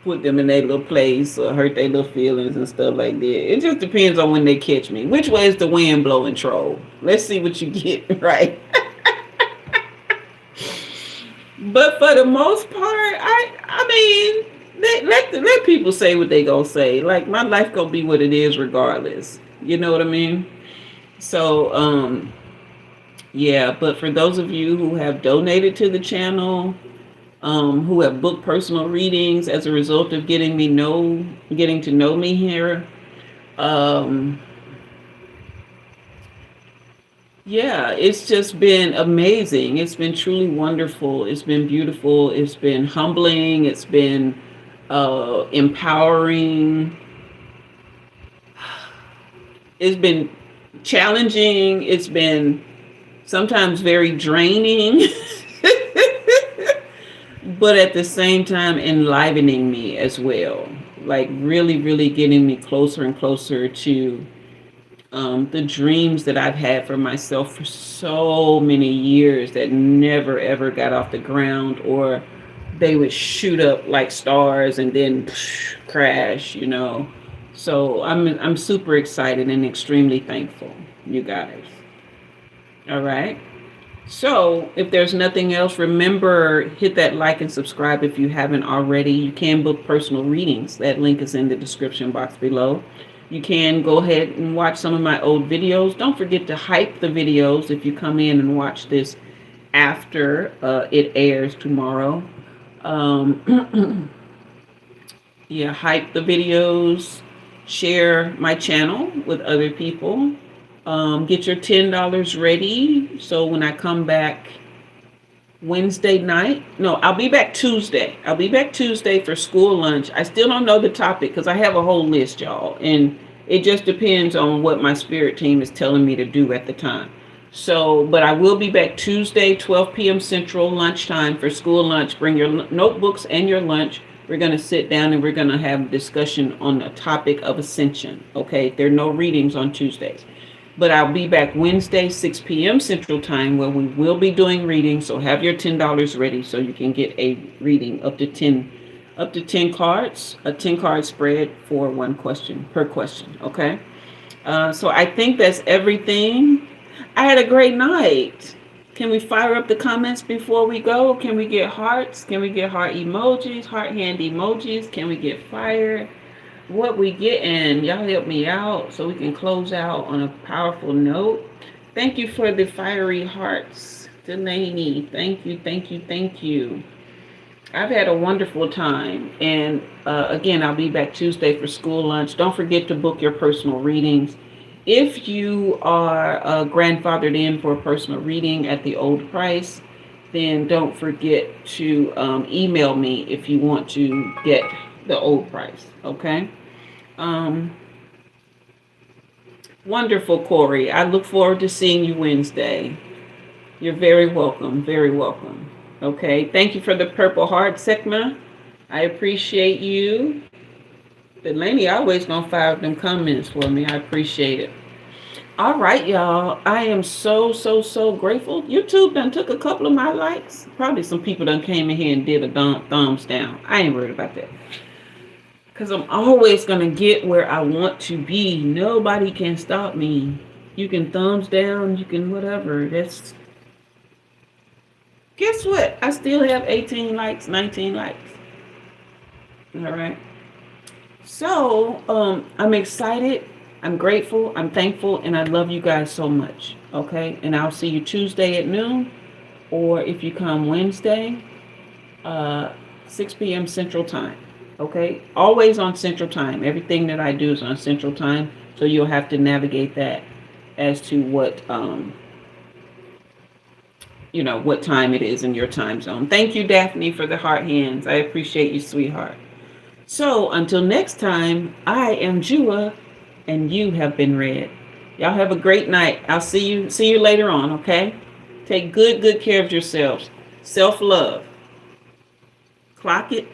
put them in their little place or hurt their little feelings and stuff like that. It just depends on when they catch me. Which way is the wind blowing, troll? Let's see what you get, right? But for the most part, I mean, let people say what they gonna say. Like, my life gonna be what it is regardless. You know what I mean? So, yeah. But for those of you who have donated to the channel, who have booked personal readings as a result of getting to know me here, Yeah, it's just been amazing. It's been truly wonderful. It's been beautiful. It's been humbling. It's been empowering. It's been challenging. It's been sometimes very draining, but at the same time enlivening me as well. Like really, really getting me closer and closer to the dreams that I've had for myself for so many years that never ever got off the ground, or they would shoot up like stars and then crash, you know. So I'm super excited and extremely thankful, you guys. All right. So if there's nothing else, remember, hit that like and subscribe if you haven't already. You can book personal readings. That link is in the description box below. You can go ahead and watch some of my old videos. Don't forget to hype the videos if you come in and watch this after it airs tomorrow. Yeah, hype the videos, share my channel with other people. Get your $10 ready. So when I come back Wednesday night, no, I'll be back Tuesday. I'll be back Tuesday for school lunch. I still don't know the topic because I have a whole list, y'all. And it just depends on what my spirit team is telling me to do at the time. So, but I will be back Tuesday, 12 p.m. Central, lunchtime for school lunch. Bring your notebooks and your lunch. We're going to sit down and we're going to have a discussion on the topic of ascension. Okay, there are no readings on Tuesdays. But I'll be back Wednesday, 6 p.m. Central Time, where we will be doing readings. So have your $10 ready so you can get a reading up to 10 cards, a 10-card spread for one question per question. Okay. So I think that's everything. I had a great night. Can we fire up the comments before we go? Can we get hearts? Can we get heart emojis, heart hand emojis? Can we get fire? What we getting? Y'all help me out so we can close out on a powerful note. Thank you for the fiery hearts, Delaney. Thank you, thank you, thank you. I've had a wonderful time, and again, I'll be back Tuesday for school lunch. Don't forget to book your personal readings. If you are grandfathered in for a personal reading at the old price, then don't forget to email me if you want to get the old price. Okay. Wonderful, Corey. I look forward to seeing you Wednesday. You're very welcome. Very welcome. Okay. Thank you for the purple heart, Sekma. I appreciate you. Delaney always gonna fire them comments for me. I appreciate it. All right, y'all. I am so grateful. YouTube done took a couple of my likes. Probably some people done came in here and did a thumbs down. I ain't worried about that. Because I'm always going to get where I want to be. Nobody can stop me. You can thumbs down. You can whatever. Guess what? I still have 18 likes, 19 likes. All right. So I'm excited. I'm grateful. I'm thankful. And I love you guys so much. Okay. And I'll see you Tuesday at noon. Or if you come Wednesday, 6 p.m. Central Time. Okay, always on Central Time. Everything that I do is on Central Time, so you'll have to navigate that as to what what time it is in your time zone. Thank you, Daphne, for the heart hands. I appreciate you, sweetheart. So until next time, I am Jua, and you have been read. Y'all have a great night. I'll see you later on. Okay, take good care of yourselves. Self-love. Clock it.